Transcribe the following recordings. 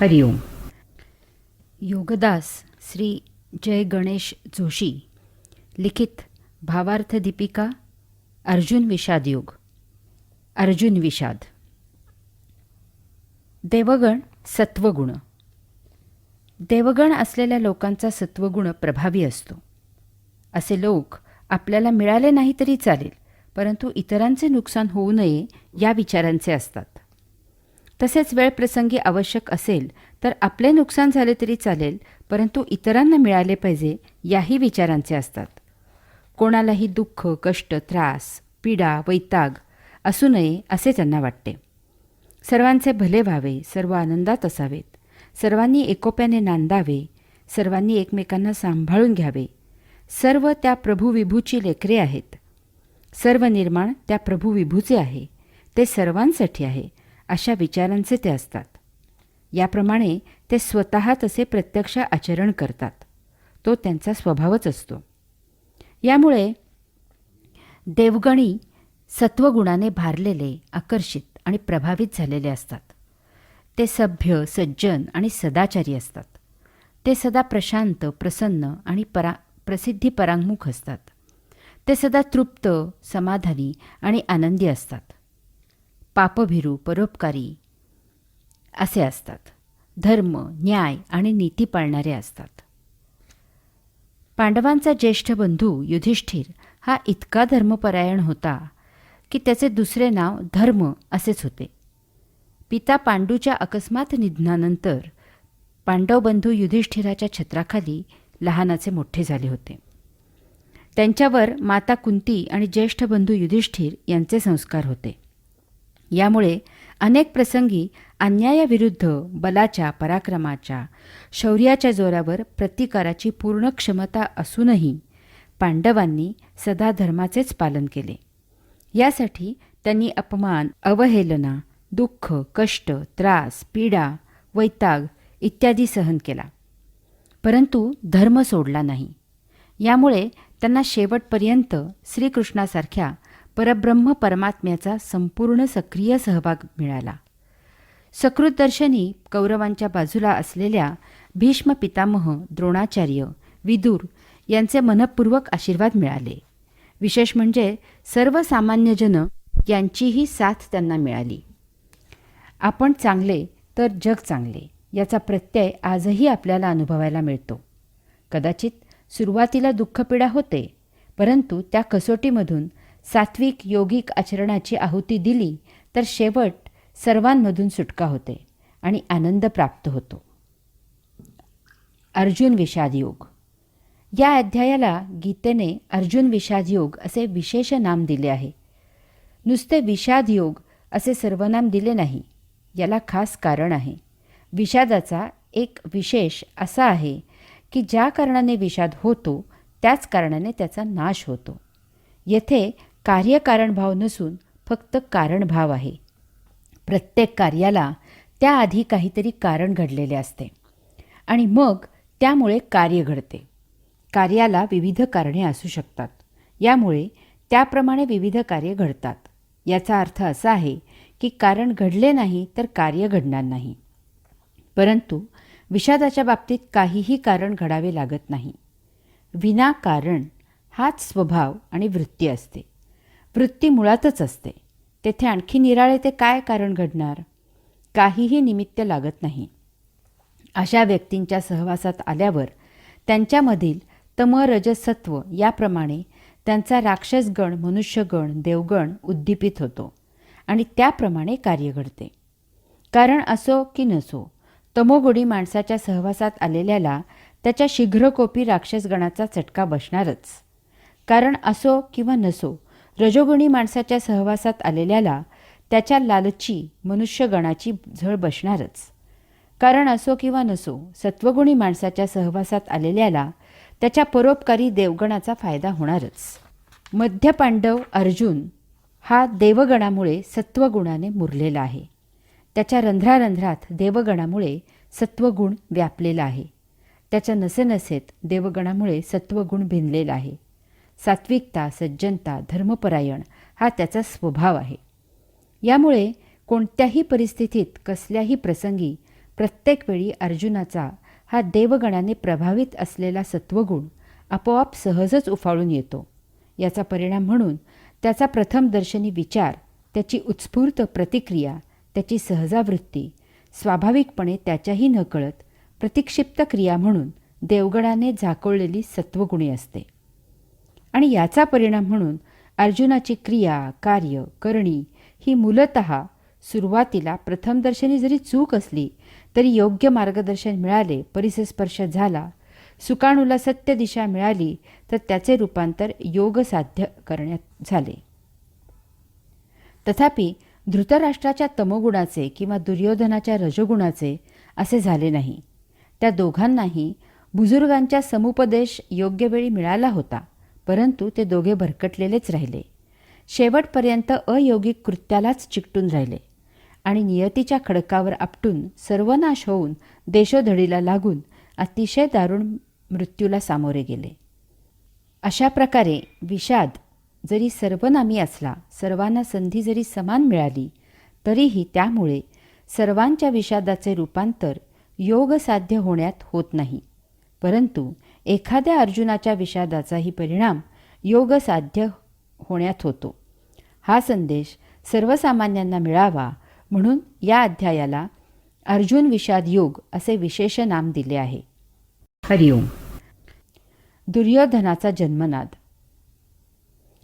हरिओम. योगदास श्री जय गणेश जोशी लिखित भावार्थ दीपिका अर्जुन विषाद योग. अर्जुन विषाद. देवगण सत्वगुण. देवगण असलेल्या लोकांचा सत्वगुण प्रभावी असतो. असे लोक आपल्याला मिळाले नाही तरी चालेल, परंतु इतरांचे नुकसान होऊ नये या विचारांचे असतात. तसेच वेळ प्रसंगी आवश्यक असेल तर आपले नुकसान झाले तरी चालेल, परंतु इतरांना मिळाले पाहिजे याही विचारांचे असतात. कोणालाही दुःख, कष्ट, त्रास, पीडा, वैताग असू नये असे त्यांना वाटते. सर्वांचे भले व्हावे, सर्व आनंदात असावेत, सर्वांनी एकोप्याने नांदावे, सर्वांनी एकमेकांना सांभाळून घ्यावे. सर्व त्या प्रभू विभूची लेकरे आहेत. सर्व निर्माण त्या प्रभू विभूचे आहे. ते सर्वांसाठी आहे अशा विचारांचे ते असतात. याप्रमाणे ते स्वतः तसे प्रत्यक्ष आचरण करतात. तो त्यांचा स्वभावच असतो. यामुळे देवगणी सत्वगुणाने भारलेले, आकर्षित आणि प्रभावित झालेले असतात. ते सभ्य, सज्जन आणि सदाचारी असतात. ते सदा प्रशांत, प्रसन्न आणि प्रसिद्धी परांगमुख असतात. ते सदा तृप्त, समाधानी आणि आनंदी असतात. पापभीरू, परोपकारी असे असतात. धर्म, न्याय आणि नीती पाळणारे असतात. पांडवांचा ज्येष्ठ बंधू युधिष्ठिर हा इतका धर्मपरायण होता की त्याचे दुसरे नाव धर्म असेच होते. पिता पांडूच्या अकस्मात निधनानंतर पांडव बंधू युधिष्ठिराच्या छत्राखाली लहानाचे मोठे झाले होते. त्यांच्यावर माता कुंती आणि ज्येष्ठ बंधू युधिष्ठिर यांचे संस्कार होते. यामुळे अनेक प्रसंगी अन्यायाविरुद्ध बलाच्या, पराक्रमाच्या, शौर्याच्या जोरावर प्रतिकाराची पूर्ण क्षमता असूनही पांडवांनी सदा धर्माचेच पालन केले. यासाठी त्यांनी अपमान, अवहेलना, दुःख, कष्ट, त्रास, पीडा, वैताग इत्यादी सहन केला, परंतु धर्म सोडला नाही. यामुळे त्यांना शेवटपर्यंत श्रीकृष्णासारख्या परब्रह्म परमात्म्याचा संपूर्ण सक्रिय सहभाग मिळाला. सकृतदर्शनी कौरवांच्या बाजूला असलेल्या भीष्म पितामह, द्रोणाचार्य, विदुर यांचे मनःपूर्वक आशीर्वाद मिळाले. विशेष म्हणजे सर्वसामान्यजन यांचीही साथ त्यांना मिळाली. आपण चांगले तर जग चांगले याचा प्रत्यय आजही आपल्याला अनुभवायला मिळतो. कदाचित सुरुवातीला दुःखपीडा होते, परंतु त्या कसोटीमधून सात्विक योगिक आचरणाची आहुती दिली तर शेवट सर्वांमधून सुटका होते आणि आनंद प्राप्त होतो. अर्जुन विषाद योग. या अध्यायाला गीतेने अर्जुन विषाद योग असे विशेष नाम दिले आहे. नुसते विषाद योग असे सर्वनाम दिले नाही. याला खास कारण आहे. विषादाचा एक विशेष असा आहे की ज्या कारणाने विषाद होतो त्याच कारणाने त्याचा नाश होतो. येथे कार्यकारणभाव नसून फक्त कारणभाव आहे. प्रत्येक कार्याला त्याआधी काहीतरी कारण घडलेले असते आणि मग त्यामुळे कार्य घडते. कार्याला विविध कारणे असू शकतात. यामुळे त्याप्रमाणे विविध कार्य घडतात. याचा अर्थ असा आहे की कारण घडले नाही तर कार्य घडणार नाही. परंतु विषादाच्या बाबतीत काहीही कारण घडावे लागत नाही. विनाकारण हाच स्वभाव आणि वृत्ती असते. वृत्ती मुळातच असते. तेथे आणखी निराळे ते काय कारण घडणार? काहीही निमित्त लागत नाही. अशा व्यक्तींच्या सहवासात आल्यावर त्यांच्यामधील तम, रजस, सत्व याप्रमाणे त्यांचा राक्षसगण, मनुष्यगण, देवगण उद्दीपित होतो आणि त्याप्रमाणे कार्य घडते. कारण असो की नसो, तमोगुणी माणसाच्या सहवासात आलेल्याला त्याच्या शीघ्रकोपी राक्षसगणाचा चटका बसणारच. कारण असो किंवा नसो, रजोगुणी माणसाच्या सहवासात आलेल्याला त्याच्या लालची मनुष्यगणाची झळ बसणारच. कारण असो किंवा नसो, सत्वगुणी माणसाच्या सहवासात आलेल्याला त्याच्या परोपकारी देवगणाचा फायदा होणारच. मध्य पांडव अर्जुन हा देवगणामुळे सत्वगुणाने मुरलेला आहे. त्याच्या रंध्रारंध्रात देवगणामुळे सत्वगुण व्यापलेला आहे. त्याच्या नसेनसेत देवगणामुळे सत्वगुण भिनलेला आहे. सात्विकता, सज्जनता, धर्मपरायण हा त्याचा स्वभाव आहे. यामुळे कोणत्याही परिस्थितीत, कसल्याही प्रसंगी प्रत्येक वेळी अर्जुनाचा हा देवगणाने प्रभावित असलेला सत्वगुण आपोआप सहजच उफाळून येतो. याचा परिणाम म्हणून त्याचा प्रथमदर्शनी विचार, त्याची उत्स्फूर्त प्रतिक्रिया, त्याची सहजावृत्ती स्वाभाविकपणे त्याच्याही नकळत प्रतिक्षिप्त क्रिया म्हणून देवगणाने झाकोळलेली सत्वगुणी असते. आणि याचा परिणाम म्हणून अर्जुनाची क्रिया, कार्य, करणी ही मूलतः सुरुवातीला प्रथमदर्शनी जरी चूक असली तरी योग्य मार्गदर्शन मिळाले, परिसस्पर्श झाला, सुकाणूला सत्य दिशा मिळाली तर त्याचे रूपांतर योग साध्य करण्यात झाले. तथापि धृतराष्ट्राच्या तमोगुणाचे किंवा दुर्योधनाच्या रजोगुणाचे असे झाले नाही. त्या दोघांनाही बुजुर्गांच्या समुपदेश योग्य वेळी मिळाला होता, परंतु ते दोघे भरकटलेलेच राहिले. शेवटपर्यंत अयौगिक कृत्यालाच चिकटून राहिले आणि नियतीच्या खडकावर आपटून सर्वनाश होऊन देशोधडीला लागून अतिशय दारुण मृत्यूला सामोरे गेले. अशा प्रकारे विषाद जरी सर्वनामी असला, सर्वांना संधी जरी समान मिळाली, तरीही त्यामुळे सर्वांच्या विषादाचे रूपांतर योग साध्य होण्यात होत नाही, परंतु एखाद्या अर्जुनाच्या विषादाचाही परिणाम योग साध्य होण्यात होतो. हा संदेश सर्वसामान्यांना मिळावा म्हणून या अध्यायाला अर्जुन विषाद योग असे विशेष नाम दिले आहे. हरिओम. दुर्योधनाचा जन्मनाद.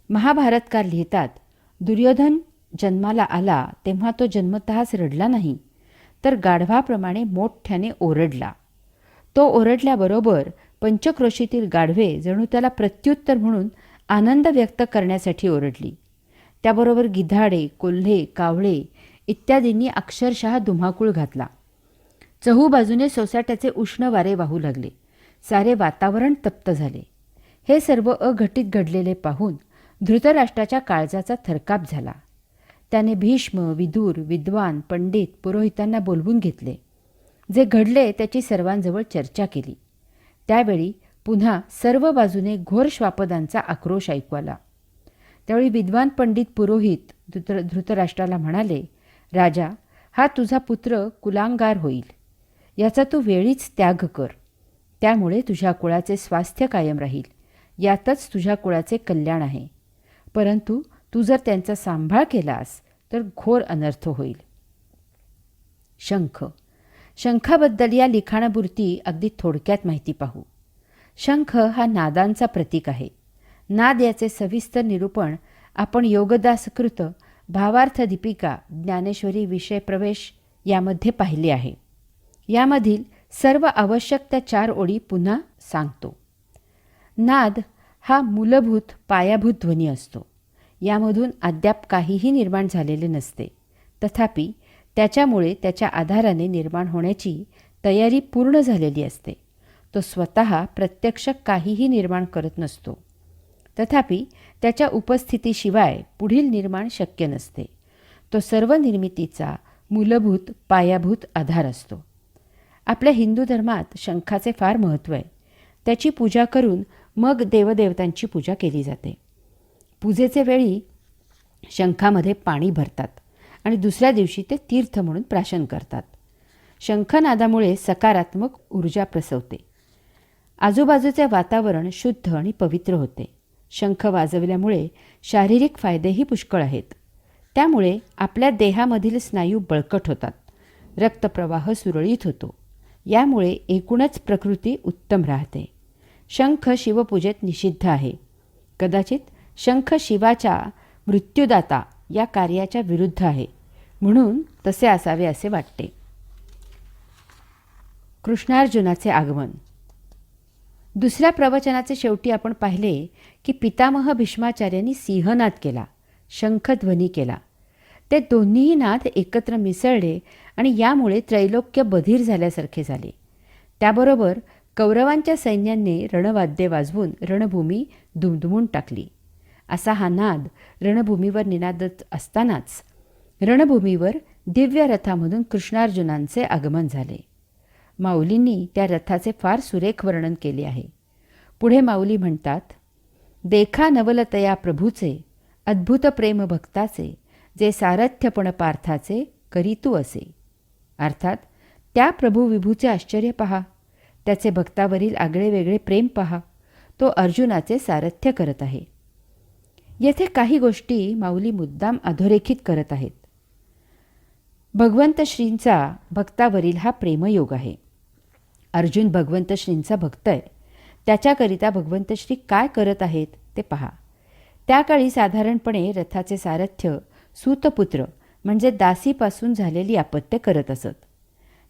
महाभारतकार लिहितात, दुर्योधन जन्माला आला तेव्हा तो जन्मतःच रडला नाही, तर गाढवाप्रमाणे मोठ्याने ओरडला. तो ओरडल्याबरोबर पंचक्रोशीतील गाढवे जणू त्याला प्रत्युत्तर म्हणून आनंद व्यक्त करण्यासाठी ओरडली. त्याबरोबर गिधाडे, कोल्हे, कावळे इत्यादींनी अक्षरशः धुमाकूळ घातला. चहूबाजूने सोसाट्याचे उष्ण वारे वाहू लागले. सारे वातावरण तप्त झाले. हे सर्व अघटित घडलेले पाहून धृतराष्ट्राच्या काळजाचा थरकाप झाला. त्याने भीष्म, विदुर, विद्वान, पंडित, पुरोहितांना बोलवून घेतले. जे घडले त्याची सर्वांजवळ चर्चा केली. त्यावेळी पुन्हा सर्व बाजूने घोर श्वापदांचा आक्रोश ऐकू आला. त्यावेळी विद्वान पंडित पुरोहित धृतराष्ट्राला म्हणाले, राजा, हा तुझा पुत्र कुलांगार होईल. याचा तू वेळीच त्याग कर. त्यामुळे तुझ्या कुळाचे स्वास्थ्य कायम राहील. यातच तुझ्या कुळाचे कल्याण आहे. परंतु तू जर त्यांचा सांभाळ केलास तर घोर अनर्थ होईल. शंख. शंखाबद्दल या लिखाणापुरती अगदी थोडक्यात माहिती पाहू. शंख हा नादांचा प्रतीक आहे. नाद याचे सविस्तर निरूपण आपण योगदासकृत भावार्थ दीपिका ज्ञानेश्वरी विषय प्रवेश यामध्ये पाहिले आहे. यामधील सर्व आवश्यक त्या 4 ओळी पुन्हा सांगतो. नाद हा मूलभूत पायाभूत ध्वनी असतो. यामधून अद्याप काहीही निर्माण झालेले नसते. तथापि त्याच्यामुळे त्याच्या आधाराने निर्माण होण्याची तयारी पूर्ण झालेली असते. तो स्वतः प्रत्यक्ष काहीही निर्माण करत नसतो. तथापि त्याच्या उपस्थितीशिवाय पुढील निर्माण शक्य नसते. तो सर्व निर्मितीचा मूलभूत पायाभूत आधार असतो. आपल्या हिंदू धर्मात शंखाचे फार महत्त्व आहे. त्याची पूजा करून मग देवदेवतांची पूजा केली जाते. पूजेचे वेळी शंखामध्ये पाणी भरतात आणि दुसऱ्या दिवशी ते तीर्थ म्हणून प्राशन करतात. शंखनादामुळे सकारात्मक ऊर्जा प्रसवते. आजूबाजूचे वातावरण शुद्ध आणि पवित्र होते. शंख वाजवल्यामुळे शारीरिक फायदेही पुष्कळ आहेत. त्यामुळे आपल्या देहामधील स्नायू बळकट होतात. रक्तप्रवाह सुरळीत होतो. यामुळे एकूणच प्रकृती उत्तम राहते. शंख शिवपूजेत निषिद्ध आहे. कदाचित शंख शिवाच्या मृत्युदाता या कार्याच्या विरुद्ध आहे, म्हणून तसे असावे असे वाटते. कृष्णार्जुनाचे आगमन. दुसऱ्या प्रवचनाचे शेवटी आपण पाहिले की पितामह भीष्माचार्यांनी सिंहनाद केला, शंखध्वनी केला. ते दोन्हीही नाद एकत्र मिसळले आणि यामुळे त्रैलोक्य बधीर झाल्यासारखे झाले. त्याबरोबर कौरवांच्या सैन्याने रणवाद्ये वाजवून रणभूमी दुमदुमून टाकली. असा हा नाद रणभूमीवर निनादत असतानाच रणभूमीवर दिव्य रथामधून कृष्णार्जुनांचे आगमन झाले. माऊलींनी त्या रथाचे फार सुरेख वर्णन केले आहे. पुढे माऊली म्हणतात, देखा नवलतया प्रभूचे अद्भुत प्रेम भक्ताचे जे सारथ्यपण पार्थाचे करीतू असे. अर्थात त्या प्रभू विभूचे आश्चर्य पहा, त्याचे भक्तावरील आगळेवेगळे प्रेम पहा. तो अर्जुनाचे सारथ्य करत आहे. येथे काही गोष्टी माऊली मुद्दाम अधोरेखित करत आहेत. भगवंत श्रींचा भक्तावरील हा प्रेमयोग आहे. अर्जुन भगवंत श्रींचा भक्त आहे. त्याच्याकरिता भगवंत श्री काय करत आहेत ते पहा. त्या काळी साधारणपणे रथाचे सारथ्य सूतपुत्र म्हणजे दासीपासून झालेली अपत्य करत असत.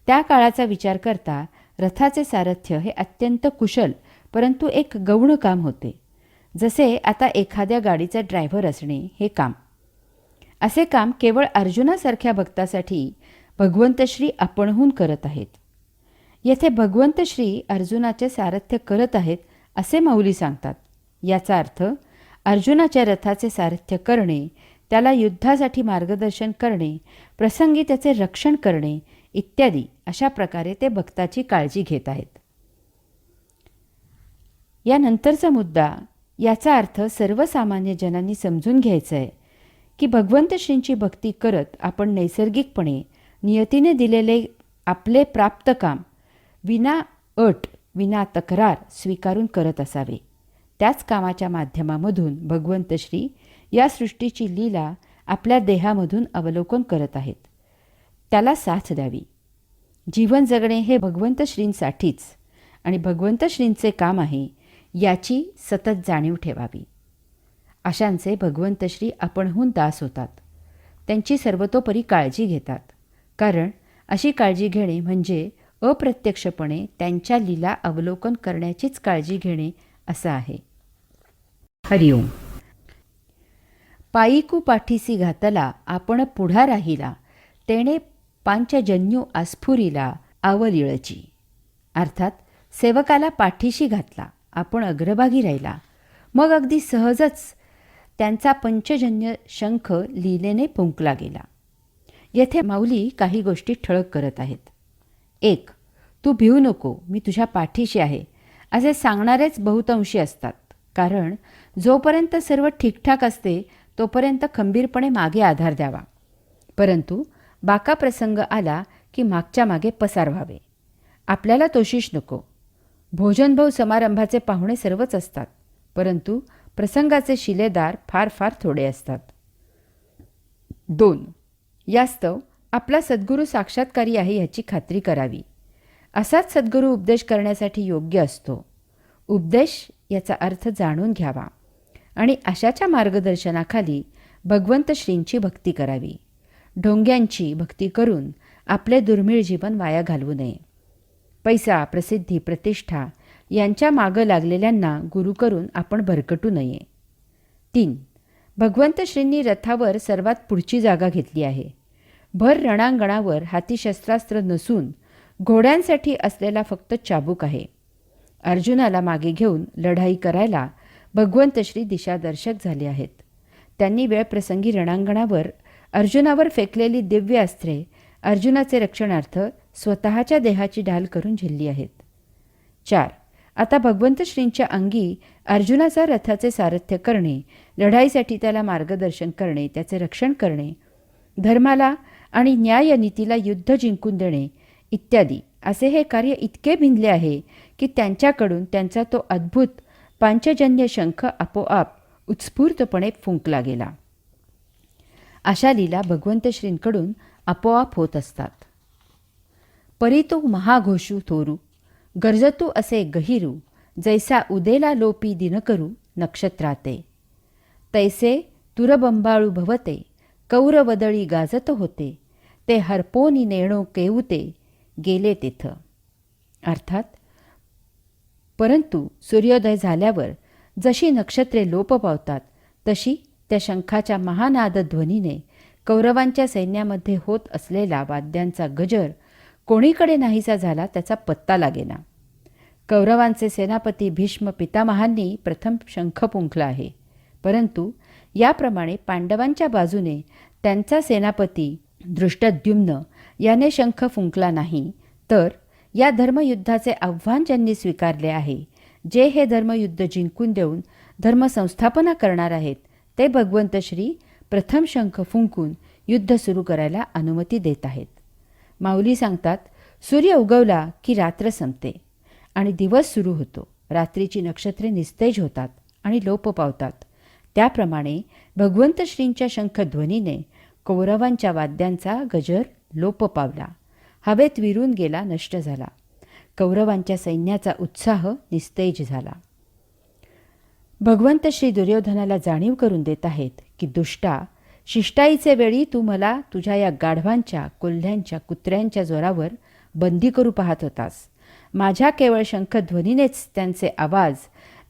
त्या काळाचा विचार करता रथाचे सारथ्य हे अत्यंत कुशल परंतु एक गौण काम होते. जसे आता एखाद्या गाडीचा ड्रायव्हर असणे हे काम. असे काम केवळ अर्जुनासारख्या भक्तासाठी भगवंत श्री आपणहून करत आहेत. येथे भगवंत श्री अर्जुनाचे सारथ्य करत आहेत असे माऊली सांगतात. याचा अर्थ अर्जुनाच्या रथाचे सारथ्य करणे, त्याला युद्धासाठी मार्गदर्शन करणे, प्रसंगी त्याचे रक्षण करणे इत्यादी अशा प्रकारे ते भक्ताची काळजी घेत आहेत. यानंतरचा मुद्दा, याचा अर्थ सर्वसामान्य जनांनी समजून घ्यायचा आहे की भगवंत श्रींची भक्ती करत आपण नैसर्गिकपणे नियतीने दिलेले आपले प्राप्त काम विना अट विना तक्रार स्वीकारून करत असावे. त्याच कामाच्या माध्यमामधून भगवंत श्री या सृष्टीची लीला आपल्या देहामधून अवलोकन करत आहेत. त्याला साथ द्यावी. जीवन जगणे हे भगवंत श्रींसाठीच आणि भगवंत श्रींचे काम आहे याची सतत जाणीव ठेवावी. अशांचे भगवंत श्री आपणहून दास होतात. त्यांची सर्वतोपरी काळजी घेतात. कारण अशी काळजी घेणे म्हणजे अप्रत्यक्षपणे त्यांच्या लीला अवलोकन करण्याचीच काळजी घेणे असं आहे. हरिओम. पायीकू पाठीसी घातला आपण पुढा राहिला, तेणे पांचजन्यू आस्फुरिला आवलिळची. अर्थात सेवकाला पाठीशी घातला, आपण अग्रभागी राहिला, मग अगदी सहजच त्यांचा पंचजन्य शंख लीलेने फुंकला गेला. येथे माऊली काही गोष्टी ठळक करत आहेत. 1. तू भिवू नको, मी तुझ्या पाठीशी आहे असे सांगणारेच बहुतांशी असतात. कारण जोपर्यंत सर्व ठीकठाक असते तोपर्यंत खंबीरपणे मागे आधार द्यावा. परंतु बाका प्रसंग आला की मागच्या मागे पसार व्हावे. आपल्याला तोशिष नको. भोजनभाऊ समारंभाचे पाहुणे सर्वच असतात, परंतु प्रसंगाचे शिलेदार फार फार थोडे असतात. 2. यास्तव आपला सद्गुरू साक्षात्कारी आहे याची खात्री करावी. असाच सद्गुरू उपदेश करण्यासाठी योग्य असतो. उपदेश याचा अर्थ जाणून घ्यावा आणि अशाच्या मार्गदर्शनाखाली भगवंत श्रींची भक्ती करावी. ढोंग्यांची भक्ती करून आपले दुर्मिळ जीवन वाया घालवू नये. पैसा, प्रसिद्धी, प्रतिष्ठा यांच्या मागं लागलेल्यांना गुरु करून आपण भरकटू नये. 3. भगवंत श्रींनी रथावर सर्वात पुढची जागा घेतली आहे. भर रणांगणावर हाती शस्त्रास्त्र नसून घोड्यांसाठी असलेला फक्त चाबूक आहे. अर्जुनाला मागे घेऊन लढाई करायला भगवंत श्री दिशादर्शक झाले आहेत. त्यांनी वेळप्रसंगी रणांगणावर अर्जुनावर फेकलेली दिव्य अस्त्रे अर्जुनाचे रक्षणार्थ स्वतःच्या देहाची ढाल करून झेलली आहेत. 4. आता भगवंत श्रींच्या अंगी अर्जुनाचा रथाचे सारथ्य करणे, लढाईसाठी त्याला मार्गदर्शन करणे, त्याचे रक्षण करणे, धर्माला आणि न्यायनीतीला युद्ध जिंकून देणे इत्यादी असे हे कार्य इतके भिनले आहे की त्यांच्याकडून त्यांचा तो अद्भुत पांचजन्य शंख आपोआप उत्स्फूर्तपणे फुंकला गेला. अशा लीला भगवंत श्रींकडून आपोआप होत असतात. परितू महाघोषू थोरू, गरजतू असे गहिरू, जैसा उदेला लोपी दिनकरू नक्षत्राते. तैसे तुरबंबाळू भवते, कौरवदळी गाजत होते, ते हरपोनी नेणो केऊते, गेले तेथ. अर्थात परंतु सूर्योदय झाल्यावर जशी नक्षत्रे लोप पावतात तशी त्या शंखाच्या महानाद ध्वनीने कौरवांच्या सैन्यामध्ये होत असलेला वाद्यांचा गजर कोणीकडे नाहीसा झाला त्याचा पत्ता लागेना. कौरवांचे सेनापती भीष्म पितामहांनी प्रथम शंख फुंकला आहे, परंतु याप्रमाणे पांडवांच्या बाजूने त्यांचा सेनापती दृष्टद्युम्न याने शंख फुंकला नाही. तर या धर्मयुद्धाचे आव्हान ज्यांनी स्वीकारले आहे, जे हे धर्मयुद्ध जिंकून देऊन धर्मसंस्थापना करणार आहेत, ते भगवंत श्री प्रथम शंख फुंकून युद्ध सुरू करायला अनुमती देत आहेत. माऊली सांगतात, सूर्य उगवला की रात्र संपते आणि दिवस सुरू होतो. रात्रीची नक्षत्रे निस्तेज होतात आणि लोप पावतात. त्याप्रमाणे भगवंत श्रींच्या शंखध्वनीने कौरवांच्या वाद्यांचा गजर लोप पावला, हवेत विरून गेला, नष्ट झाला. कौरवांच्या सैन्याचा उत्साह निस्तेज झाला. भगवंत श्री दुर्योधनाला जाणीव करून देत आहेत की दुष्टा, शिष्टाईचे वेळी तू मला तुझ्या या गाढवांच्या, कोल्ह्यांच्या, कुत्र्यांच्या जोरावर बंदी करू पाहत होतास. माझ्या केवळ शंखध्वनीनेच त्यांचे आवाज,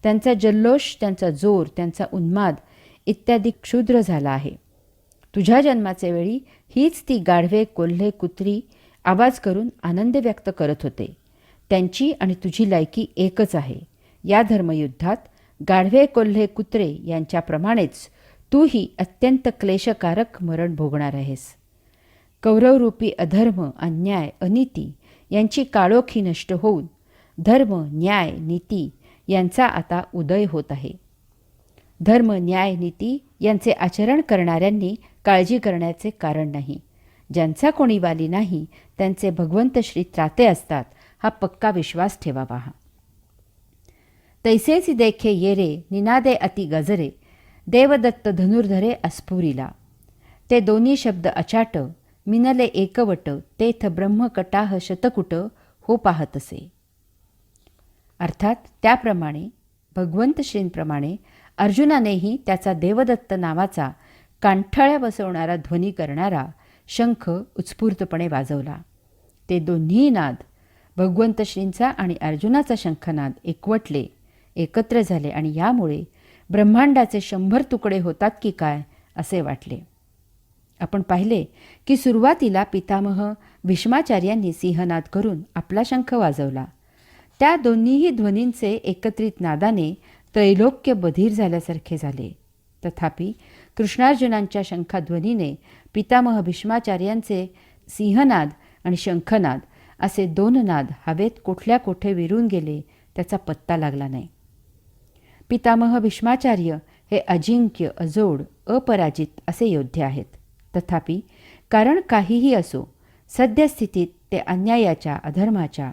त्यांचा जल्लोष, त्यांचा जोर, त्यांचा उन्माद इत्यादी क्षुद्र झाला आहे. तुझ्या जन्माचे वेळी हीच ती गाढवे, कोल्हे, कुत्री आवाज करून आनंद व्यक्त करत होते. त्यांची आणि तुझी लायकी एकच आहे. या धर्मयुद्धात गाढवे, कोल्हे, कुत्रे यांच्याप्रमाणेच तूही अत्यंत क्लेशकारक मरण भोगणार आहेस. कौरवरूपी अधर्म, अन्याय, अनिती यांची काळोखी नष्ट होऊन धर्म, न्याय, नीती यांचा आता उदय होत आहे. धर्म, न्याय, नीती यांचे आचरण करणाऱ्यांनी काळजी करण्याचे कारण नाही. ज्यांचा कोणी वाली नाही त्यांचे भगवंत श्री त्राते असतात, हा पक्का विश्वास ठेवावा. तैसेच देखे येरे निनादे अति गजरे, देवदत्त धनुर्धरे अस्फुरिला. ते दोन्ही शब्द अचाट, मिनले एकवट, तेथ ब्रह्मकटाह शतकुट हो पाहतसे. अर्थात त्याप्रमाणे भगवंत श्रींप्रमाणे अर्जुनानेही त्याचा देवदत्त नावाचा कांठळ्या बसवणारा ध्वनी करणारा शंख उत्स्फूर्तपणे वाजवला. ते दोन्ही नाद, भगवंत श्रींचा आणि अर्जुनाचा शंखनाद एकवटले, एकत्र झाले आणि यामुळे ब्रह्मांडाचे 100 तुकडे होतात की काय असे वाटले. आपण पाहिले की सुरुवातीला पितामह भीष्माचार्यांनी सिंहनाद करून आपला शंख वाजवला. त्या दोन्हीही ध्वनींचे एकत्रित नादाने त्रैलोक्य बधीर झाल्यासारखे झाले. तथापि कृष्णार्जुनांच्या शंखाध्वनीने पितामह भीष्माचार्यांचे सिंहनाद आणि शंखनाद असे 2 नाद हवेत कुठल्या कोठे विरून गेले त्याचा पत्ता लागला नाही. पितामह भीष्माचार्य हे अजिंक्य, अजोड, अपराजित असे योद्धे आहेत. तथापि कारण काहीही असो, सद्यस्थितीत ते अन्यायाच्या, अधर्माच्या,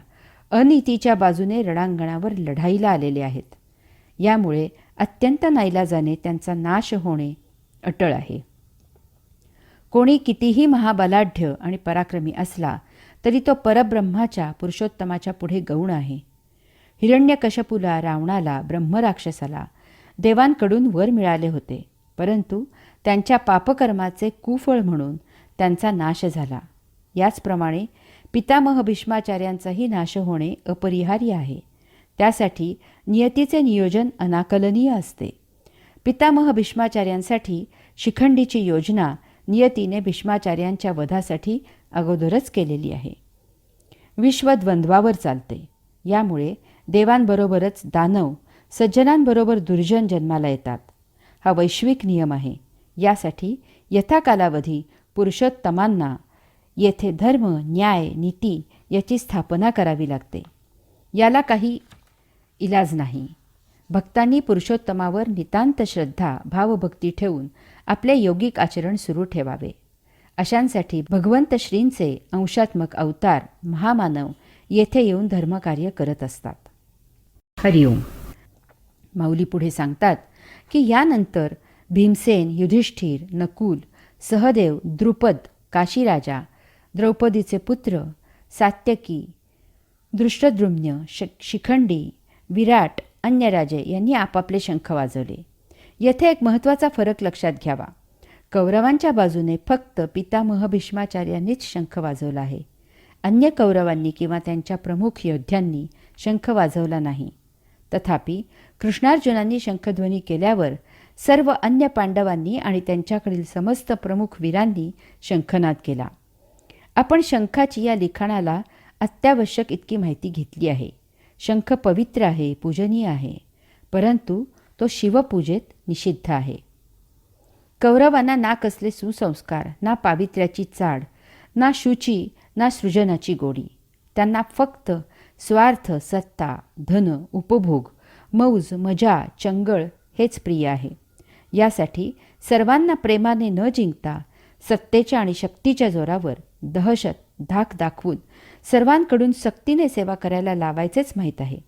अनीतीच्या बाजूने रणांगणावर लढाईला आलेले आहेत. यामुळे अत्यंत नाईलाजाने त्यांचा नाश होणे अटळ आहे. कोणी कितीही महाबलाढ्य आणि पराक्रमी असला तरी तो परब्रह्माच्या, पुरुषोत्तमाच्या पुढे गौण आहे. हिरण्यकशपुला, रावणाला, ब्रह्मराक्षसाला देवांकडून वर मिळाले होते, परंतु त्यांच्या पापकर्माचे कुफळ म्हणून त्यांचा नाश झाला. याचप्रमाणे पितामह भीष्माचार्यांचाही नाश होणे अपरिहार्य आहे. त्यासाठी नियतीचे नियोजन अनाकलनीय असते. पितामह भीष्माचार्यांसाठी शिखंडीची योजना नियतीने भीष्माचार्यांच्या वधासाठी अगोदरच केलेली आहे. विश्व द्वंद्वावर चालते. यामुळे देवांबरोबरच दानव, सज्जनांबरोबर दुर्जन जन्माला येतात. हा वैश्विक नियम आहे. यासाठी यथाकालावधी पुरुषोत्तमांना येथे धर्म, न्याय, नीती याची स्थापना करावी लागते. याला काही इलाज नाही. भक्तांनी पुरुषोत्तमावर नितांत श्रद्धा, भावभक्ती ठेवून आपले योगिक आचरण सुरू ठेवावे. अशांसाठी भगवंत श्रींचे अंशात्मक अवतार महामानव येथे येऊन धर्मकार्य करत असतात. हरिओम. माऊली पुढे सांगतात की यानंतर भीमसेन, युधिष्ठिर, नकुल, सहदेव, द्रुपद, काशीराजा, द्रौपदीचे पुत्र, सात्यकी, दृष्टद्रुम्न, शिखंडी, विराट, अन्य राजे यांनी आपापले शंख वाजवले. येथे एक महत्त्वाचा फरक लक्षात घ्यावा. कौरवांच्या बाजूने फक्त पितामह भीष्माचार्यांनीच शंख वाजवला आहे. अन्य कौरवांनी किंवा त्यांच्या प्रमुख योद्ध्यांनी शंख वाजवला नाही. तथापि कृष्णार्जुनांनी शंखध्वनी केल्यावर सर्व अन्य पांडवांनी आणि त्यांच्याकडील समस्त प्रमुख वीरांनी शंखनाद केला. आपण शंखाची या लिखाणाला अत्यावश्यक इतकी माहिती घेतली आहे. शंख पवित्र आहे, पूजनीय आहे, परंतु तो शिवपूजेत निषिद्ध आहे. कौरवांना ना कसले सुसंस्कार, ना पावित्र्याची चाड, ना शुची, ना सृजनाची गोडी. त्यांना फक्त स्वार्थ, सत्ता, धन, उपभोग, मौज, मजा, चंगळ हेच प्रिय आहे. यासाठी सर्वांना प्रेमाने न जिंकता सत्तेच्या आणि शक्तीच्या जोरावर दहशत, धाक दाखवून सर्वांकडून सक्तीने सेवा करायला लावायचेच माहीत आहे.